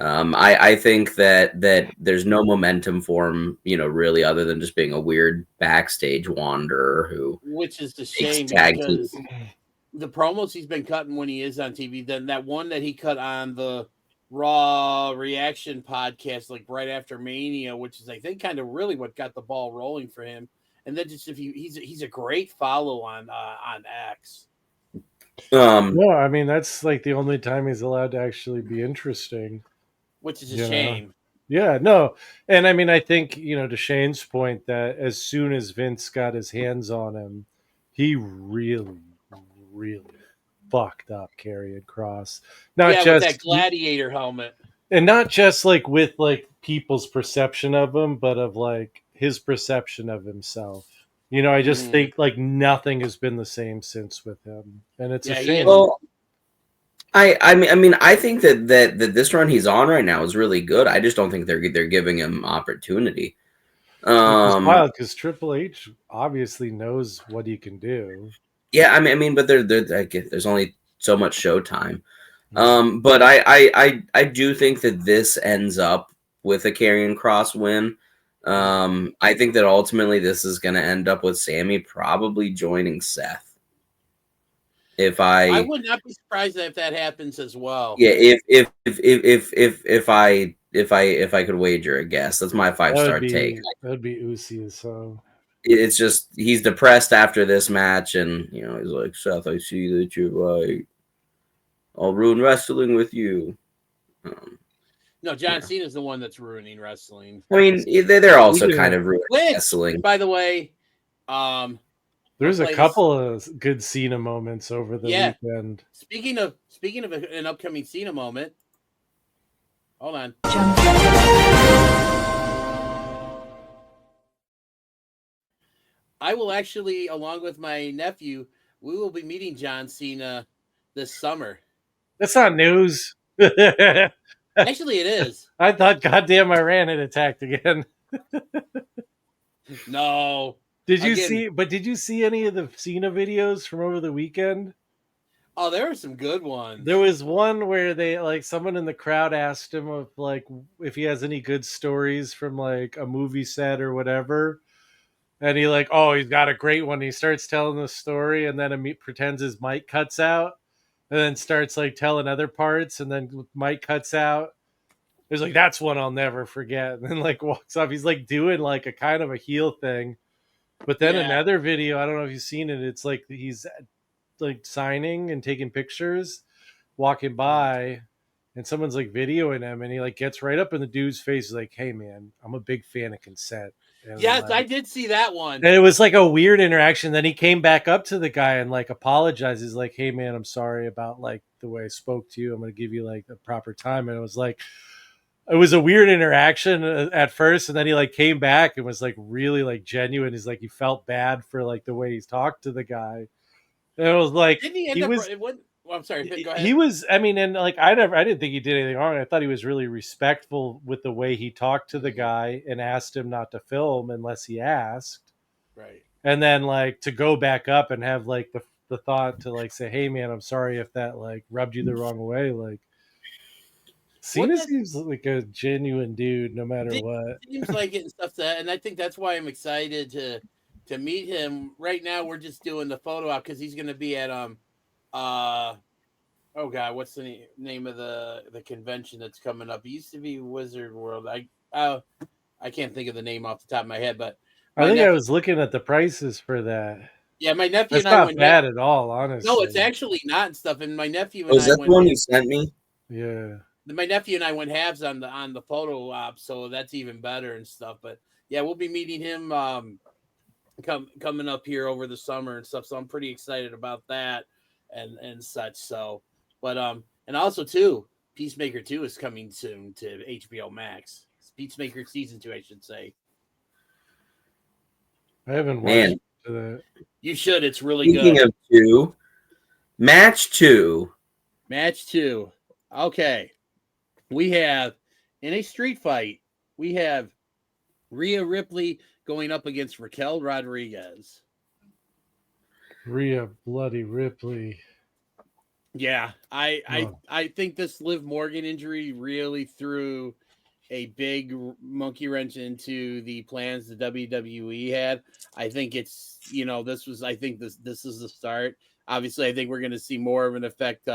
I think that there's no momentum for him, really, other than just being a weird backstage wanderer which is the shame, because the promos he's been cutting when he is on TV, then that one that he cut on the Raw Reaction podcast, like right after Mania, which is, I think, kind of really what got the ball rolling for him. And then just he's a great follow on X. No, I mean, that's like the only time he's allowed to actually be interesting, which is a shame. Yeah, no, and I mean, I think, to Shane's point, that as soon as Vince got his hands on him, he really, really fucked up Karrion Kross. Not just with that gladiator helmet, and not just like with like people's perception of him, but of like his perception of himself. I just think like nothing has been the same since with him, and it's a shame. I think that this run he's on right now is really good. I just don't think they're giving him opportunity. Which is wild because Triple H obviously knows what he can do. Yeah, but there's only so much show time. But I do think that this ends up with a Karrion Kross win. I think that ultimately this is going to end up with Sammy probably joining Seth. I would not be surprised if that happens as well. Yeah, if I could wager a guess, that's my 5-star take. That would be Uzi. So it's just he's depressed after this match, and he's like, Seth, I see that you're right. I'll ruin wrestling with you. No, John Cena's the one that's ruining wrestling. I mean, they're also kind of ruining wrestling. By the way, there's a couple of good Cena moments over the weekend. Speaking of an upcoming Cena moment, hold on. I will actually, along with my nephew, we will be meeting John Cena this summer. That's not news. Actually, it is. I thought goddamn Iran had attacked again. No. Did you see any of the Cena videos from over the weekend? Oh, there were some good ones. There was one where they someone in the crowd asked him if he has any good stories from a movie set or whatever. And he he's got a great one. He starts telling the story and then he pretends his mic cuts out and then starts telling other parts and then mic cuts out. He's that's one I'll never forget. And then walks off. He's doing a kind of a heel thing. But then another video, I don't know if you've seen it. It's he's signing and taking pictures, walking by, and someone's videoing him, and he gets right up in the dude's face. He's "Hey man, I'm a big fan of consent." And yes, I did see that one. And it was a weird interaction. Then he came back up to the guy and apologizes, "Hey man, I'm sorry about the way I spoke to you. I'm going to give you the proper time." And it was a weird interaction at first, and then he came back and was really genuine. He's he felt bad for the way he's talked to the guy. And it was didn't he end up? I'm sorry. Go ahead. He was. I mean, and I didn't think he did anything wrong. I thought he was really respectful with the way he talked to the guy and asked him not to film unless he asked. Right. And then to go back up and have the thought to say, "Hey man, I'm sorry if that rubbed you the wrong way." Cena seems like a genuine dude, no matter what. Seems like it and stuff and I think that's why I'm excited to meet him. Right now, we're just doing the photo op because he's going to be at oh god, what's the name of the convention that's coming up? It used to be Wizard World. I can't think of the name off the top of my head, but I was looking at the prices for that. Yeah, my nephew That's and I not bad at all, honestly. No, it's actually not and stuff. And my nephew and is that the one you sent me? Yeah. My nephew and I went halves on the photo op, so that's even better and stuff. But yeah, we'll be meeting him coming up here over the summer and stuff. So I'm pretty excited about that and such. So, but and also too, Peacemaker 2 is coming soon to HBO Max. Peacemaker season 2, I should say. I haven't watched that. You should. It's really good. Speaking of 2, match 2. Okay. We have, in a street fight, we have Rhea Ripley going up against Raquel Rodriguez. Rhea bloody Ripley. Yeah, I think this Liv Morgan injury really threw a big monkey wrench into the plans the WWE had. I think it's, this is the start. Obviously, I think we're going to see more of an effect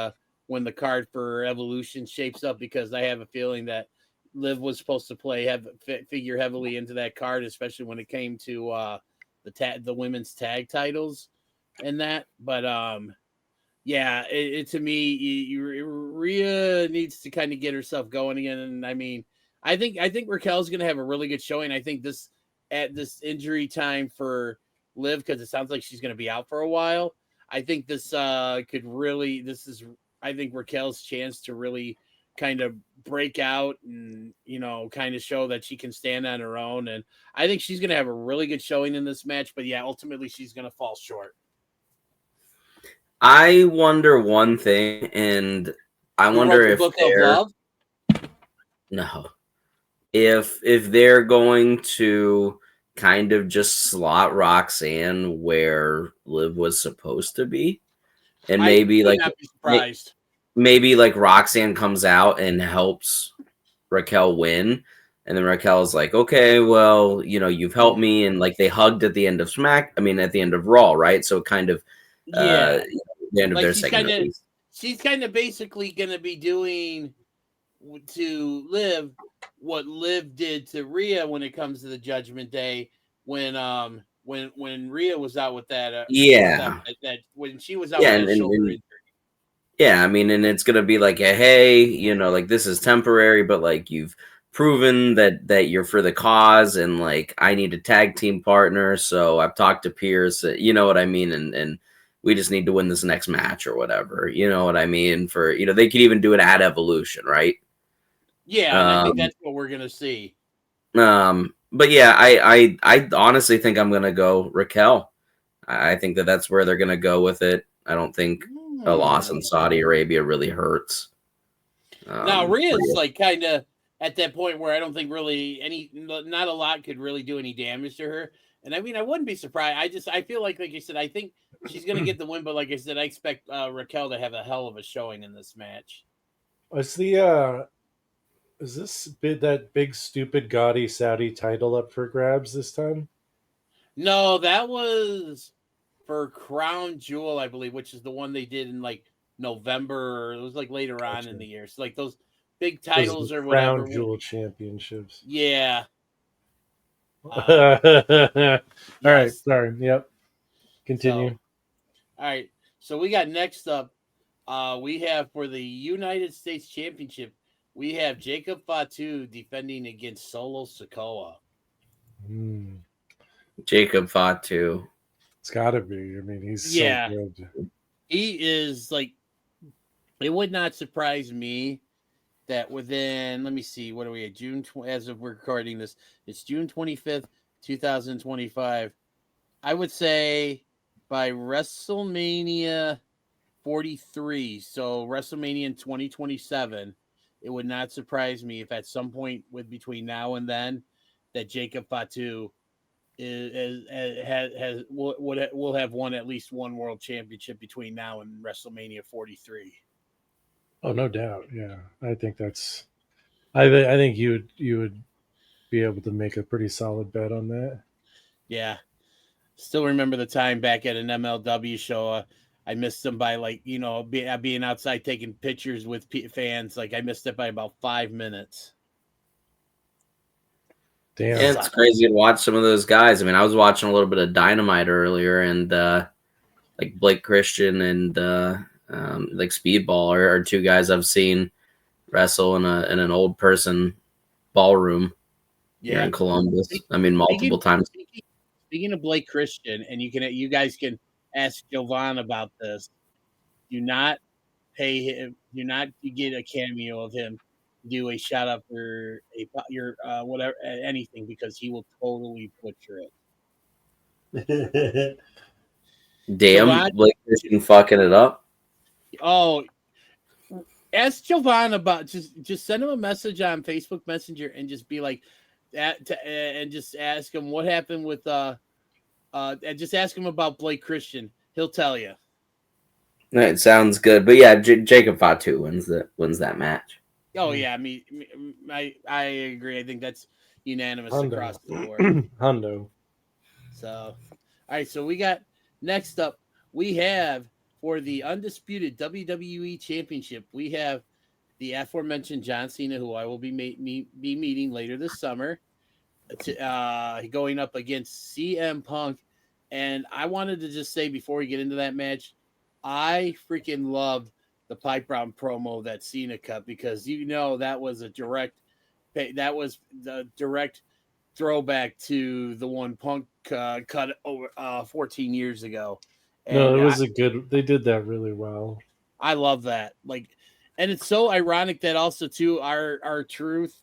when the card for Evolution shapes up, because I have a feeling that Liv was supposed to figure heavily into that card, especially when it came to the women's tag titles and that. But yeah, to me, Rhea needs to kind of get herself going again. And I mean, I think Raquel's going to have a really good showing. I think at this injury time for Liv, because it sounds like she's going to be out for a while, I think this is I think Raquel's chance to really kind of break out and, kind of show that she can stand on her own. And I think she's going to have a really good showing in this match, but yeah, ultimately she's going to fall short. I wonder one thing, and I wonder wrote the if book of they're love. no, if they're going to kind of just slot Roxanne where Liv was supposed to be, and I would not be surprised. maybe like Roxanne comes out and helps Raquel win, and then Raquel's like, okay, well, you know, you've helped me, and like they hugged at the end of at the end of Raw, right? So kind of Yeah, the end of like their segment at least. she's kind of basically going to be doing to Liv what Liv did to Rhea when it comes to the Judgment Day when Rhea was out with that Yeah. that when she was out with that shoulder injury. Yeah, I mean, and it's gonna be like, hey, you know, like this is temporary, but like you've proven that you're for the cause, and like I need a tag team partner, so I've talked to Pierce, you know what I mean, and we just need to win this next match or whatever, you know what I mean? For they could even do it at Evolution, right? Yeah, and I think that's what we're gonna see. But yeah, I honestly think I'm gonna go Raquel. I think that's where they're gonna go with it. I don't think a loss in Saudi Arabia really hurts. Now Rhea's like kind of at that point where I don't think really not a lot could really do any damage to her. And I mean, I wouldn't be surprised. I feel like I said, I think she's gonna get the win, but like I said, I expect Raquel to have a hell of a showing in this match. Is this that big stupid gaudy Saudi title up for grabs this time? No, that was for Crown Jewel, I believe, which is the one they did in like November. It was like later on in the year. So like those big titles or whatever. Crown Jewel championships. Yeah. All right. Sorry. Yep. Continue. So, all right. So we got next up. We have for the United States Championship. We have Jacob Fatu defending against Solo Sikoa. Jacob Fatu. It's got to be. I mean, he's so good. He is like. It would not surprise me that within, let me see, what are we at? As of recording this, it's June 25th, 2025. I would say by WrestleMania 43, so WrestleMania in 2027, it would not surprise me if at some point between now and then that Jacob Fatu will have won at least one world championship between now and WrestleMania 43. Oh, no doubt. Yeah, I think that's. I think you would be able to make a pretty solid bet on that. Yeah, still remember the time back at an MLW show. I missed them by being outside taking pictures with fans. Like I missed it by about 5 minutes. Damn, yeah, it's crazy to watch some of those guys. I mean, I was watching a little bit of Dynamite earlier, and like Blake Christian and like Speedball are two guys I've seen wrestle in an old person ballroom here in Columbus. I mean, multiple times. Speaking of Blake Christian, and you guys can ask Jovan about this. Do not pay him. Do not get a cameo of him. Do a shout out for your whatever anything because he will totally butcher it. Damn, Jovan, Blake Christian fucking it up. Oh, ask Jovan about just send him a message on Facebook Messenger and just be like and just ask him what happened with and just ask him about Blake Christian. He'll tell you. It sounds good, but yeah, Jacob Fatu wins that match. Oh yeah, I agree. I think that's unanimous across the board. Hundo. So, all right. So we got next up. We have for the undisputed WWE Championship. We have the aforementioned John Cena, who I will be meeting later this summer, going up against CM Punk. And I wanted to just say before we get into that match, I freaking loved the Pipe Bomb promo that Cena cut because that was the direct throwback to the one Punk cut over 14 years ago. And no, it was they did that really well. I love that. And it's so ironic that also too our Truth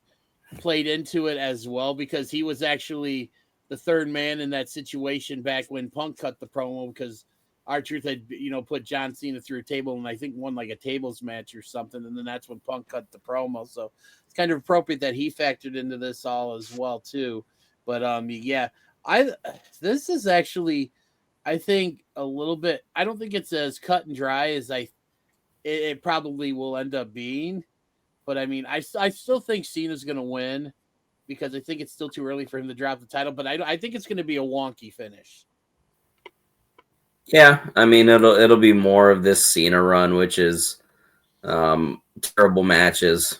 played into it as well because he was actually the third man in that situation back when Punk cut the promo because R-Truth had, put John Cena through a table and I think won like a tables match or something. And then that's when Punk cut the promo. So it's kind of appropriate that he factored into this all as well too. But yeah, this is actually, I think, a little bit, I don't think it's as cut and dry as it probably will end up being. But I mean, I still think Cena's going to win because I think it's still too early for him to drop the title. But I think it's going to be a wonky finish. Yeah, I mean it'll be more of this Cena run, which is terrible matches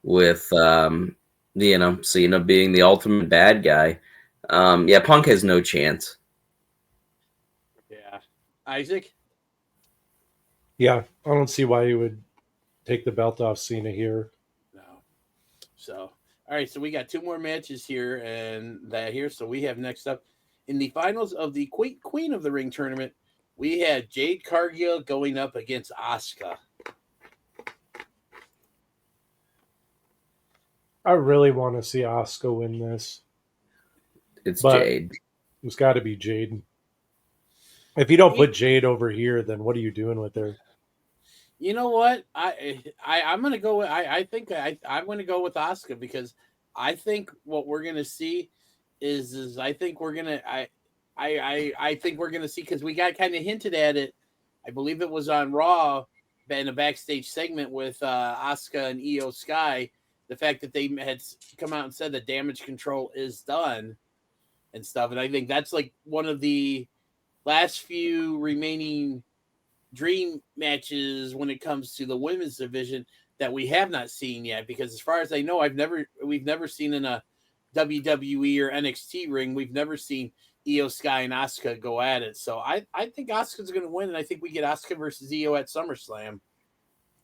with Cena being the ultimate bad guy. Yeah, Punk has no chance. Yeah, Isaac. Yeah, I don't see why you would take the belt off Cena here. No. So, all right. So we got 2 more matches here and that here. So we have next up in the finals of the Queen of the Ring tournament, we had Jade Cargill going up against Asuka. I really want to see Asuka win this. It's Jade. It's got to be Jade. If you don't put Jade over here, then what are you doing with her? You know what? I'm gonna go with I'm gonna go with Asuka because I think what we're gonna see is I think we're gonna I think we're gonna see, because we got kind of hinted at it. I believe it was on Raw in a backstage segment with Asuka and Io Sky, the fact that they had come out and said that damage control is done and stuff, and I think that's like one of the last few remaining dream matches when it comes to the women's division that we have not seen yet, because as far as I know, we've never seen in a WWE or NXT ring, we've never seen Io Sky and Asuka go at it. So I think Asuka's going to win, and I think we get Asuka versus Io at SummerSlam.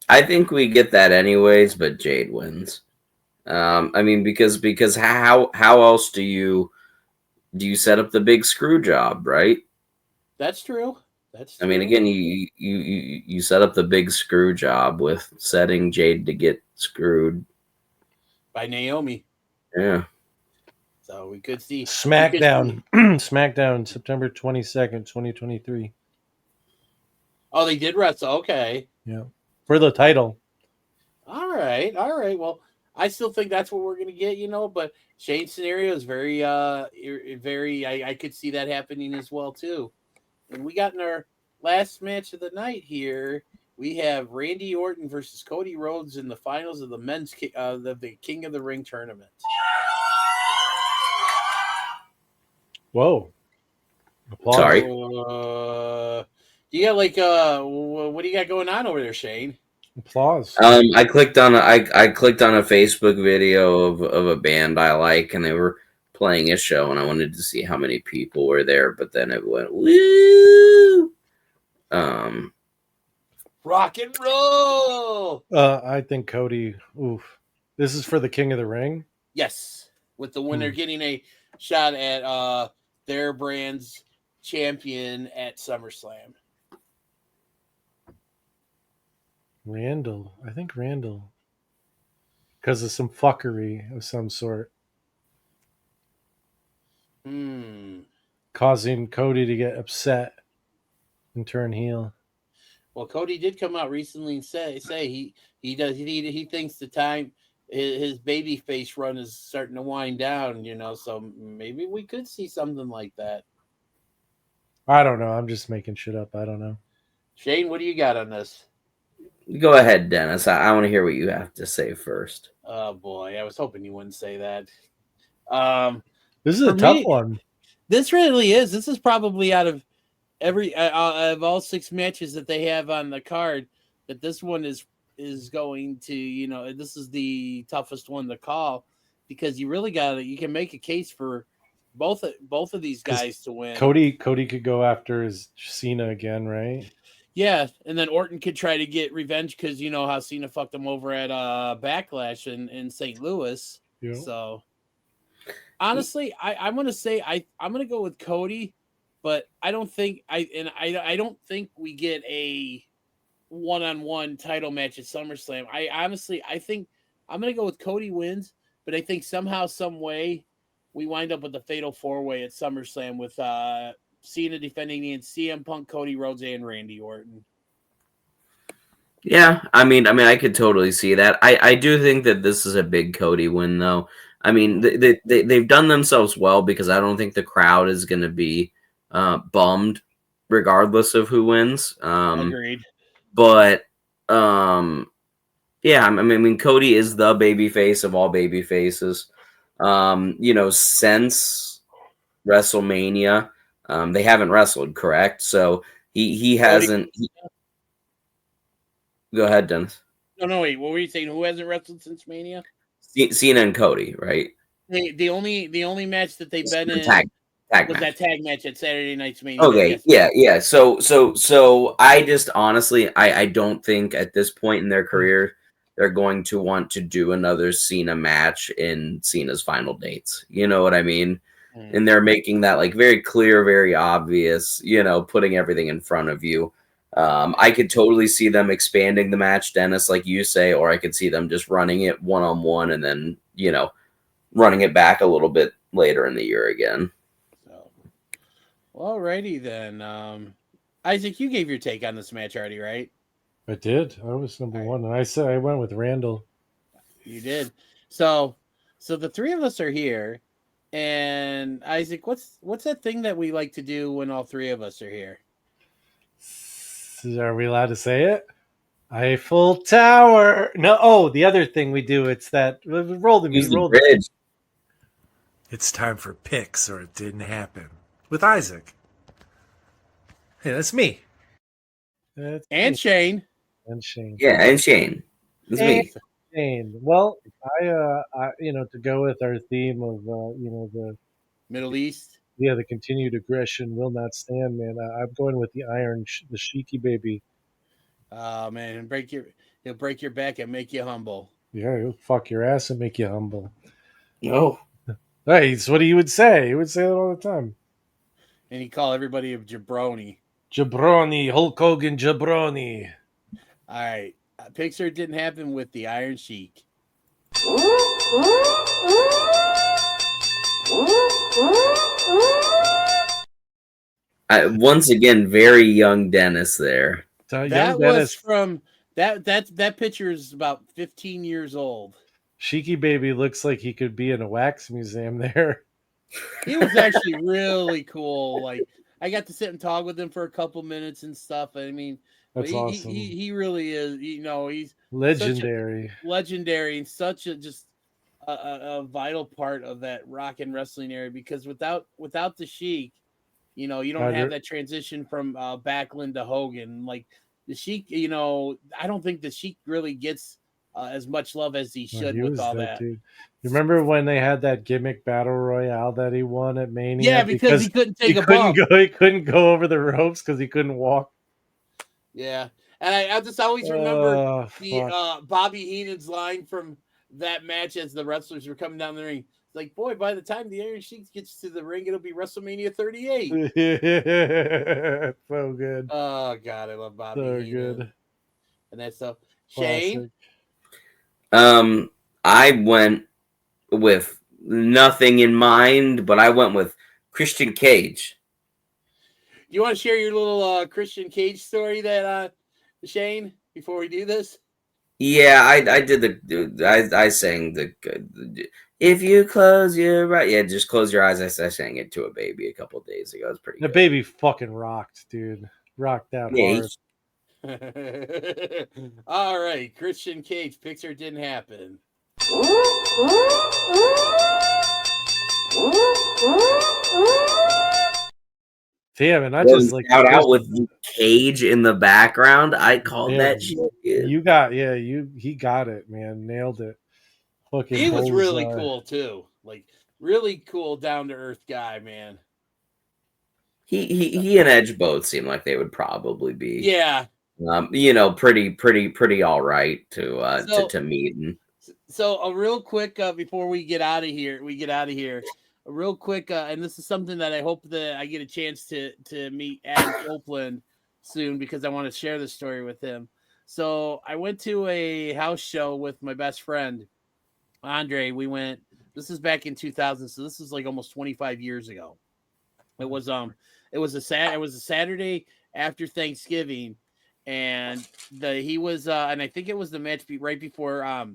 I think we get that anyways, but Jade wins. I mean, because how else do you set up the big screw job, right? That's true. I mean, again, you set up the big screw job with setting Jade to get screwed by Naomi. Yeah. So we could see SmackDown. SmackDown, September 22nd, 2023. Oh, they did wrestle. Okay. Yeah. For the title. All right. Well, I still think that's what we're going to get, but Shane's scenario is very, I could see that happening as well, too. And we got in our last match of the night here, we have Randy Orton versus Cody Rhodes in the finals of the men's the King of the Ring tournament. Whoa. Applause. Sorry. You got what do you got going on over there, Shane? Applause. I clicked on a Facebook video of a band I like, and they were playing a show, and I wanted to see how many people were there, but then it went woo. Rock and roll. I think Cody. Oof. This is for the King of the Ring. Yes, with the winner getting a shot at their brand's champion at SummerSlam. Randall. I think Randall. Because of some fuckery of some sort. Causing Cody to get upset and turn heel. Well, Cody did come out recently and say he thinks the time his baby face run is starting to wind down, so maybe we could see something like that. I don't know. I'm just making shit up. I don't know. Shane, what do you got on this? Go ahead, Dennis. I want to hear what you have to say first. Oh boy, I was hoping you wouldn't say that. This is a tough one. This really is. This is probably out of of all 6 matches that they have on the card, that this one is going to, this is the toughest one to call, because you really you can make a case for both of these guys to win. Cody could go after his Cena again, right? Yeah, and then Orton could try to get revenge, because you know how Cena fucked him over at Backlash in St. Louis. Yeah. So honestly, I'm gonna say I'm gonna go with Cody, but I don't think I don't think we get a one-on-one title match at SummerSlam. I think I'm gonna go with Cody wins, but I think somehow, some way, we wind up with the fatal 4-way at SummerSlam with Cena defending against CM Punk, Cody Rhodes, and Randy Orton. Yeah, I mean, I could totally see that. I do think that this is a big Cody win, though. I mean, they've done themselves well because I don't think the crowd is going to be bummed regardless of who wins. Agreed. But yeah, I mean, Cody is the baby face of all baby faces. Since WrestleMania, they haven't wrestled, correct? So he hasn't. Go ahead, Dennis. No, wait. What were you saying? Who hasn't wrestled since Mania? Cena and Cody, right? The only match that they've been in tag was match. that tag match at Saturday Night's Mania. Okay, yeah. So I just honestly, I don't think at this point in their career they're going to want to do another Cena match in Cena's final dates. You know what I mean? And they're making that like very clear, very obvious. Putting everything in front of you. I could totally see them expanding the match, Dennis, like you say, or I could see them just running it one-on-one and then, running it back a little bit later in the year again. So, well, alrighty then. Isaac, you gave your take on this match already, right? I did. I was number one, and I said I went with Randall. You did. So the three of us are here, and Isaac, what's that thing that we like to do when all three of us are here? Are we allowed to say it? Eiffel Tower. No. Oh, the other thing we do. It's that roll the Use meat. Roll the bridge. It's time for picks or it didn't happen with Isaac. Hey, that's me. That's And me. Shane. And Shane. Yeah, and Shane. It's me. Shane. Well, I to go with our theme of the Middle East. Yeah, the continued aggression will not stand, man. I'm going with the the Sheiky baby. Oh man, he'll break your back and make you humble. Yeah, he'll fuck your ass and make you humble. No. Hey, it's what he would say. He would say that all the time. And he call everybody a jabroni. Jabroni, Hulk Hogan, jabroni. All right, Pixar didn't happen with the Iron Sheik. Once again, very young Dennis there. That was from that picture is about 15 years old. Sheiky baby looks like he could be in a wax museum there. He was actually really cool. Like I got to sit and talk with him for a couple minutes and stuff. I mean, that's awesome. He really is. He's legendary, legendary, and such a vital part of that rock and wrestling area. Because without the Sheik, you don't have that transition from Backlund to Hogan. Like the Sheik, I don't think the Sheik really gets as much love as he should with all that. Dude. You remember when they had that gimmick battle royale that he won at Mania? Yeah, because he couldn't take a bump. He couldn't go over the ropes because he couldn't walk. Yeah, and I just always remember Bobby Heenan's line from that match as the wrestlers were coming down the ring. It's like, boy, by the time the Iron Sheik gets to the ring, it'll be WrestleMania 38. So good. Oh God, I love Bobby Heenan. Good. And that stuff. Shane. I went with nothing in mind, but I went with Christian Cage. You want to share your little Christian Cage story that Shane before we do this? Yeah, I did I sang the if you close your eyes, yeah, just close your eyes. I sang it to a baby a couple of days ago. It was pretty good. The baby fucking rocked, dude. Rocked out hard. All right, Christian Cage, Pixar didn't happen. Damn, and I just like shout out with Cage in the background. I called that shit. Dude. He got it, man. Nailed it. Fucking he was really cool too. Like really cool, down to earth guy, man. He and Edge both seem like they would probably be pretty all right to meet. So a real quick before we get out of here, a real quick, and this is something that I hope that I get a chance to meet Adam Copeland soon because I want to share this story with him. So I went to a house show with my best friend, Andre. This is back in 2000, so this is like almost 25 years ago. It was a Saturday after Thanksgiving, and and I think it was the match right before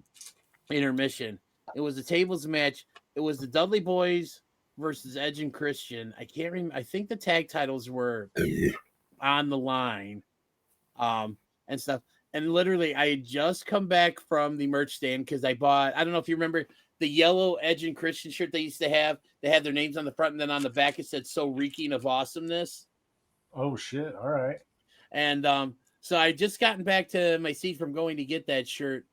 intermission. It was a tables match. It was the Dudley Boys versus Edge and Christian. I can't remember. I think the tag titles were on the line, and stuff. And literally, I had just come back from the merch stand because I bought. I don't know if you remember the yellow Edge and Christian shirt they used to have. They had their names on the front, and then on the back it said "So reeking of awesomeness." Oh shit! All right. And so I just gotten back to my seat from going to get that shirt,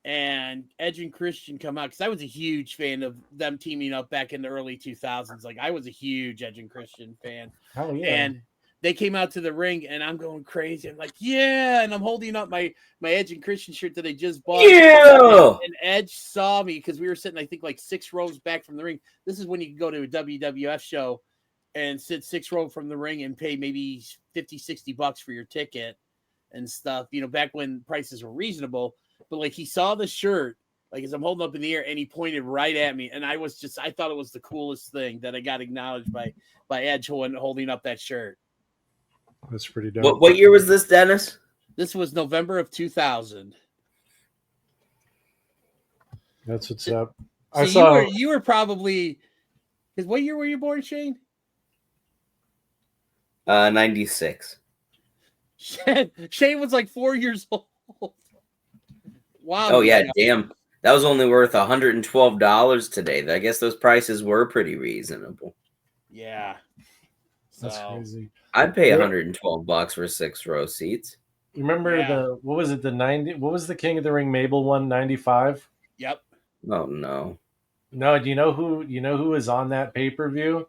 and Edge and Christian come out because I was a huge fan of them teaming up back in the early 2000s. Like I was a huge Edge and Christian fan. Hell yeah. And they came out to the ring, and I'm going crazy. I'm like, yeah, and I'm holding up my Edge and Christian shirt that I just bought. Yeah. And Edge saw me because we were sitting, I think, like 6 rows back from the ring. This is when you can go to a WWF show and sit 6 rows from the ring and pay maybe $50-$60 for your ticket and stuff. You know, back when prices were reasonable. But like he saw the shirt, like as I'm holding up in the air, and he pointed right at me, and I thought it was the coolest thing that I got acknowledged by Edge holding up that shirt. That's pretty dope. What year was this, Dennis? This was November of 2000. That's what's up. You were probably, because what year were you born, Shane? 96. Shane was like 4 years old. Wow. Oh yeah, damn. That was only worth $112 today. I guess those prices were pretty reasonable. Yeah. That's crazy. I'd pay $112 for 6 row seats. Remember what was it, the 90? What was the King of the Ring Mabel one, 95? Yep. Oh no. No, do you know who was on that pay-per-view?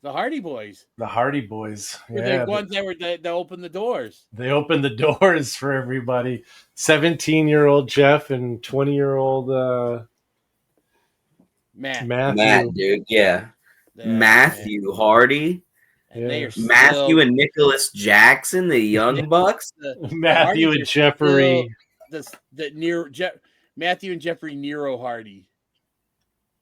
The Hardy Boys. The Hardy Boys. The ones that opened the doors. They opened the doors for everybody. 17-year-old Jeff and 20-year-old Matt, dude, yeah. Matthew Hardy. Yeah. Matthew and Nicholas Jackson, the Young Bucks. Matthew and Jeffrey. Matthew and Jeffrey Nero Hardy.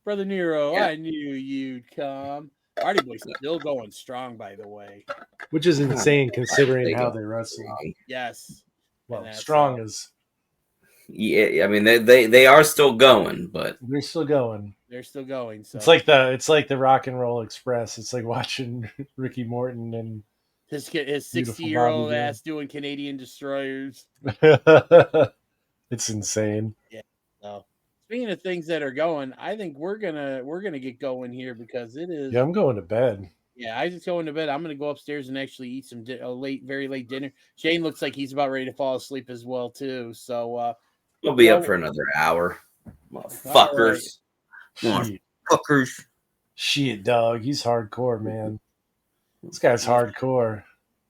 Brother Nero, I knew you'd come. Hardy Boys still going strong, by the way. Which is insane considering how they wrestle. Yes. Well, strong is. Yeah, I mean they are still going, but they're still going. They're still going. So it's like the Rock and Roll Express. It's like watching Ricky Morton and his 60-year-old ass doing Canadian Destroyers. It's insane. Yeah. So speaking of things that are going, I think we're gonna get going here because it is. Yeah, I'm going to bed. Yeah, I just going to bed. I'm gonna go upstairs and actually eat some very late dinner. Shane looks like he's about ready to fall asleep as well too. So we'll be up for another hour. Motherfuckers. Motherfuckers. Shit, dog. He's hardcore, man. This guy's hardcore.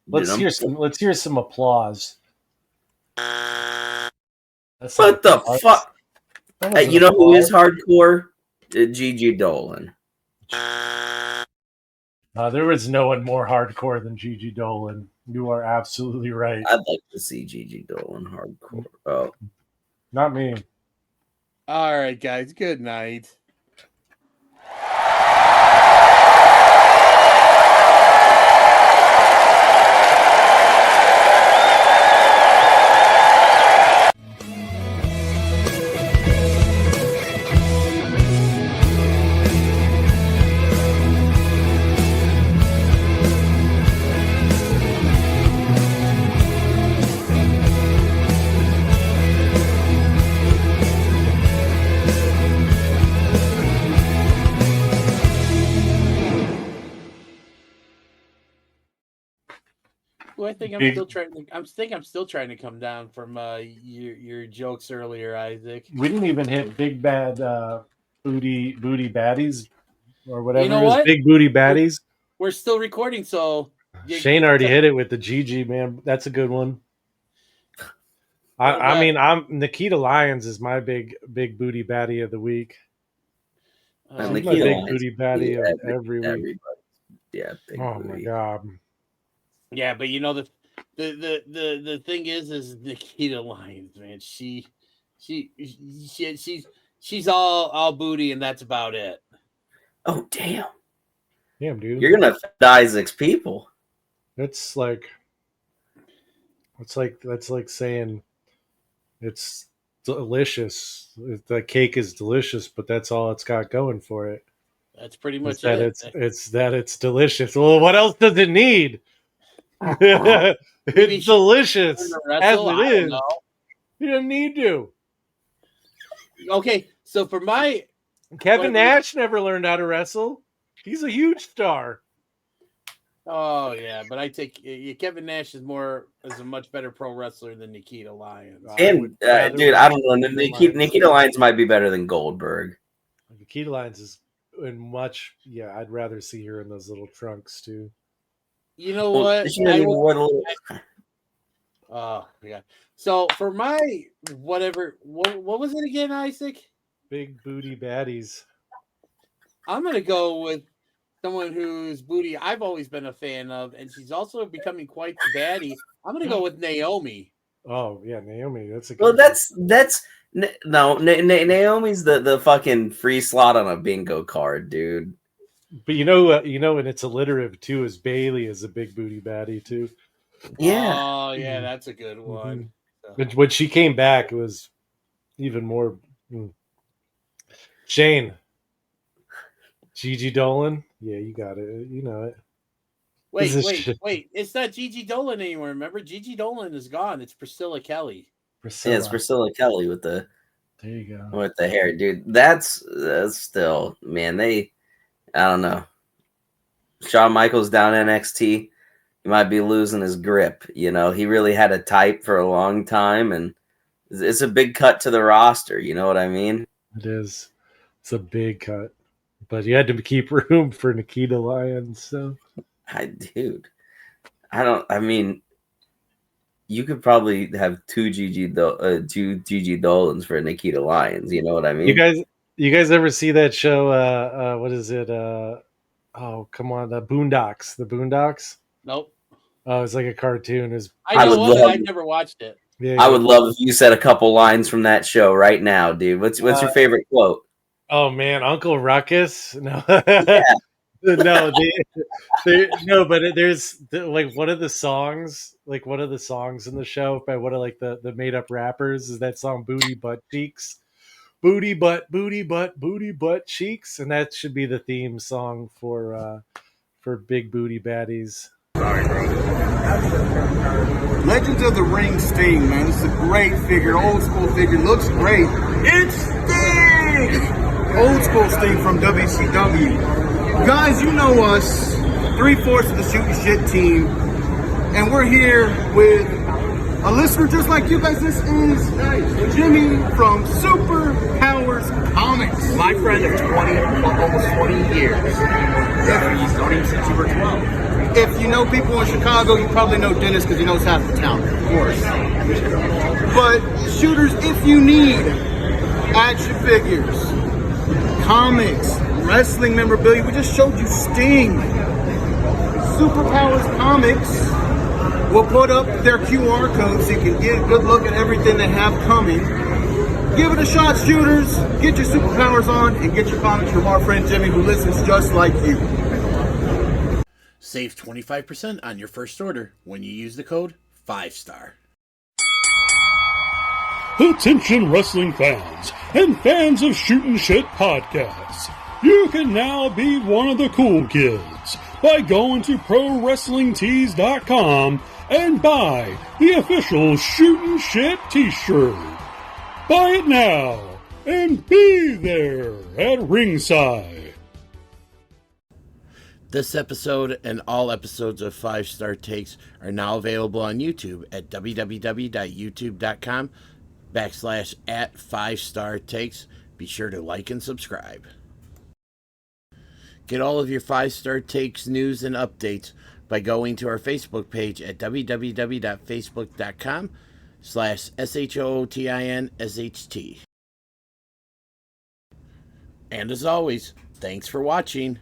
Let's hear some applause. What the fuck? You know who is hardcore? Gigi Dolan. There was no one more hardcore than Gigi Dolan. You are absolutely right. I'd like to see Gigi Dolan hardcore. Oh, not me. All right, guys. Good night. I think I'm still trying to come down from your jokes earlier, Isaac. We didn't even hit big bad booty baddies or whatever. You know what? Big booty baddies. We're still recording, so Shane already hit it with the Gigi, man. That's a good one. I mean, Nikita Lyons is my big booty baddie of the week. She's my big booty baddie of every week. Yeah. Oh my god. Yeah, but you know the thing is Nikita Lyons, man. She's all booty, and that's about it. Oh damn! Damn, dude. You're gonna offend Isaac's people. That's like saying it's delicious. The cake is delicious, but that's all it's got going for it. That's pretty It's much that it. it's delicious. Well, what else does it need? It's delicious as it is. You don't need to. Okay, so for my Kevin Nash never learned how to wrestle. He's a huge star. Oh yeah, but I take Kevin Nash is a much better pro wrestler than Nikita Lyons. And dude, I don't know. Nikita Lyons might be better than Goldberg. Nikita Lyons is in much. Yeah, I'd rather see her in those little trunks too. You know what? Oh yeah. So for my whatever, what was it again, Isaac? Big booty baddies. I'm gonna go with someone whose booty I've always been a fan of, and she's also becoming quite the baddie. I'm gonna go with Naomi. Oh yeah, Naomi. That's a good well. Naomi's the fucking free slot on a bingo card, dude. But and it's alliterative too. Is Bailey is a big booty baddie too? Yeah. Oh yeah, that's a good one. But when she came back, it was even more. Shane. Gigi Dolan? Yeah, you got it. You know it. Wait. It's not Gigi Dolan anymore. Remember, Gigi Dolan is gone. It's Priscilla Kelly. Yeah, it's Priscilla Kelly with the. There you go. With the hair, dude. That's still, man. I don't know. Shawn Michaels down NXT. He might be losing his grip. You know, he really had a type for a long time, and it's a big cut to the roster. You know what I mean? It is. It's a big cut. But you had to keep room for Nikita Lyons. So, you could probably have two Gigi Dolans for Nikita Lyons. You know what I mean? You guys ever see that show? What is it? Oh, come on, the Boondocks. The Boondocks. Nope. Oh, it's like a cartoon. I've never watched it. Yeah, I would love if you said a couple lines from that show right now, dude. What's your favorite quote? Oh man, Uncle Ruckus. No, yeah. No, but there's like one of the songs in the show by one of like the made up rappers is that song "Booty Butt Cheeks," booty butt cheeks, and that should be the theme song for big booty baddies. Sorry, bro. Legends of the Ring Sting, man. This is a great figure, old school figure. Looks great. It's Sting! Old school Sting from WCW. Guys, you know us, 3/4 of the Shooting Shit team, and we're here with a listener just like you guys. This is Jimmy from Super Powers Comics. My friend of almost 20 years. He's known him since you were 12. If you know people in Chicago, you probably know Dennis because he knows half the town, of course. But shooters, if you need action figures, comics, wrestling memorabilia, we just showed you Sting. Superpowers Comics will put up their QR code so you can get a good look at everything they have coming. Give it a shot, shooters. Get your superpowers on and get your comics from our friend Jimmy, who listens just like you. Save 25% on your first order when you use the code 5STAR. Attention wrestling fans and fans of Shootin' Shit podcasts. You can now be one of the cool kids by going to ProWrestlingTees.com and buy the official Shootin' Shit t-shirt. Buy it now and be there at ringside. This episode and all episodes of 5-Star Takes are now available on YouTube at www.youtube.com/@5-Star Takes. Be sure to like and subscribe. Get all of your 5-Star Takes news and updates by going to our Facebook page at www.facebook.com/SHOOTINSHT. And as always, thanks for watching.